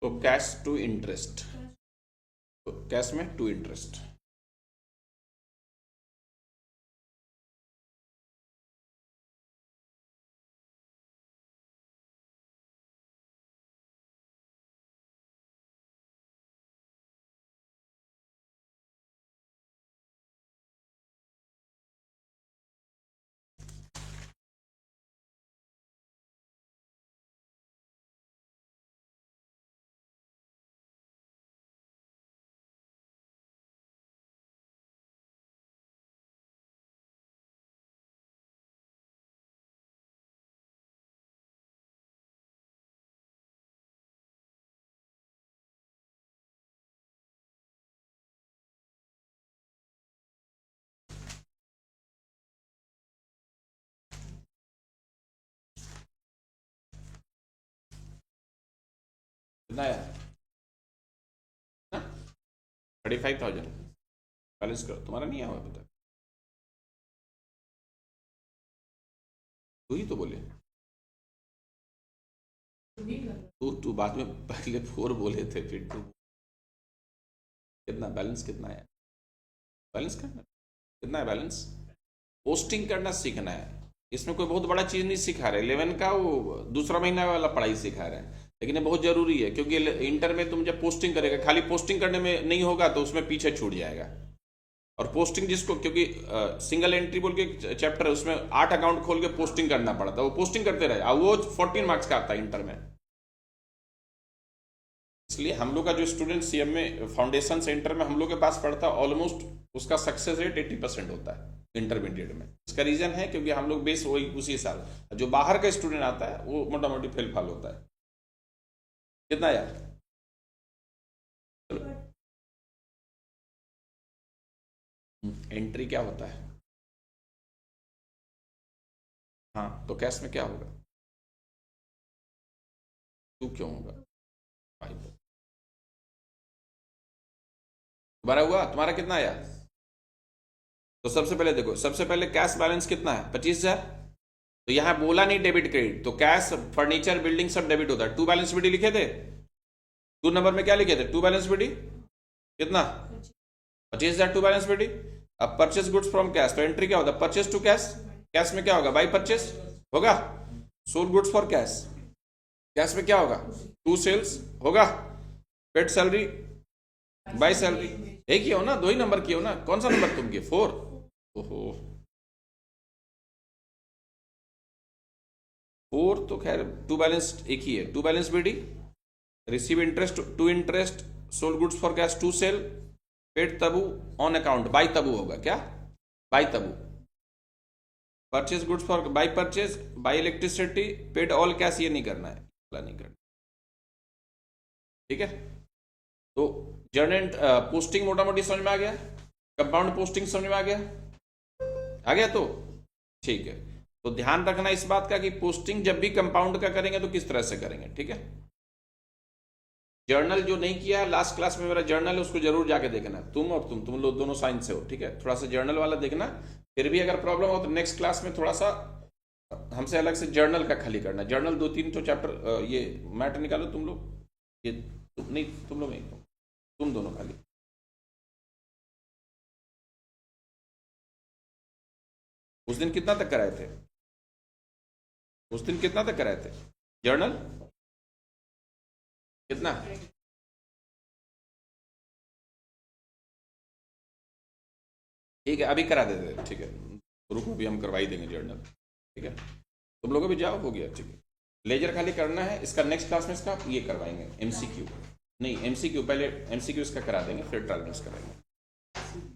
Speaker 1: तो कैश टू इंटरेस्ट, तो कैश में टू इंटरेस्ट। कितना आया? 35,000 बैलेंस करो। तुम्हारा नहीं आया हुआ पता, तू ही तो बोले। तू बाद में पहले 4 बोले थे, फिर तू कितना बैलेंस कितना है? बैलेंस करना कितना है? बैलेंस पोस्टिंग करना सीखना है। इसमें कोई बहुत बड़ा चीज नहीं सिखा रहे। 11 का वो दूसरा महीना वाला पढ़ाई सिखा रहे हैं, लेकिन ये बहुत जरूरी है, क्योंकि इंटर में तुम जब पोस्टिंग करेगा, खाली पोस्टिंग करने में नहीं होगा तो उसमें पीछे छूट जाएगा। और पोस्टिंग जिसको, क्योंकि सिंगल एंट्री बोल के चैप्टर है, उसमें 8 अकाउंट खोल के पोस्टिंग करना पड़ता है, वो पोस्टिंग करते रहे, और वो 14 मार्क्स का आता है इंटर में। इसलिए हम लोग का जो स्टूडेंट सीएम में फाउंडेशन सेंटर में हम लोग के पास पढ़ता है, ऑलमोस्ट उसका सक्सेस रेट 80% होता है इंटरमीडिएट में। इसका रीजन है क्योंकि हम लोग बेस वही उसी साल, जो बाहर का स्टूडेंट आता है वो मोटा मोटी फेल फाल होता है। कितना यार? चलो, एंट्री क्या होता है? हाँ, तो कैश में क्या होगा? टू क्यों होगा? 5। तुम्हारा हुआ? तुम्हारा कितना आया? तो सबसे पहले देखो, सबसे पहले कैश बैलेंस कितना है? 25,000। तो यहां बोला नहीं डेबिट क्रेडिट, तो कैश, फर्नीचर, बिल्डिंग सब डेबिट होता है। टू बैलेंस बीडी लिखे थे, 2 नंबर में क्या लिखे थे? टू बैलेंस बीडी कितना? 25,000 टू बैलेंस बीडी। अब परचेस गुड्स फ्रॉम कैश, तो एंट्री क्या होता है? Purchase to cash. कैश में क्या होगा? बाई परचेस होगा। Sold goods for cash, cash में क्या होगा? टू सेल्स होगा। पेड सैलरी बाई सैलरी, एक ही हो ना, 2 ही नंबर किए हो ना। कौन सा नंबर तुम किए? 4। ओहो, 4 तो खैर टू बैलेंस एक ही है। To balance BD, receive interest to interest, sold goods for cash to sale, paid Tabu on account by Tabu होगा। क्या? By Tabu. Purchase goods for by purchase, by electricity, paid all cash, ये नहीं करना है, नहीं करना। ठीक है, तो जर्नल पोस्टिंग मोटा मोटी समझ में आ गया, कंपाउंड पोस्टिंग समझ में आ गया, आ गया तो ठीक है। तो ध्यान रखना इस बात का कि पोस्टिंग जब भी कंपाउंड का करेंगे तो किस तरह से करेंगे। ठीक है, जर्नल जो नहीं किया है, लास्ट क्लास में मेरा जर्नल है, उसको जरूर जाके देखना। तुम और तुम लोग दोनों साइंस से हो, ठीक है, थोड़ा सा जर्नल वाला देखना। फिर भी अगर प्रॉब्लम हो तो नेक्स्ट क्लास में थोड़ा सा हमसे अलग से जर्नल का खाली करना। जर्नल 2-3 तो चैप्टर ये मैटर निकालो तुम लोग, ये नहीं तुम लोग नहीं, तुम दोनों खाली। उस दिन कितना तक कराए थे? उस दिन कितना तक कराए थे जर्नल? कितना? ठीक है, अभी करा देते। ठीक है, रुको, अभी हम करवा ही देंगे जर्नल। ठीक है, तुम लोगों भी जाओ, हो गया। ठीक है, लेजर खाली करना है। इसका नेक्स्ट क्लास में इसका ये करवाएंगे, एमसीक्यू नहीं, एमसीक्यू पहले, एमसीक्यू इसका करा देंगे, फिर ट्रायल कराएंगे।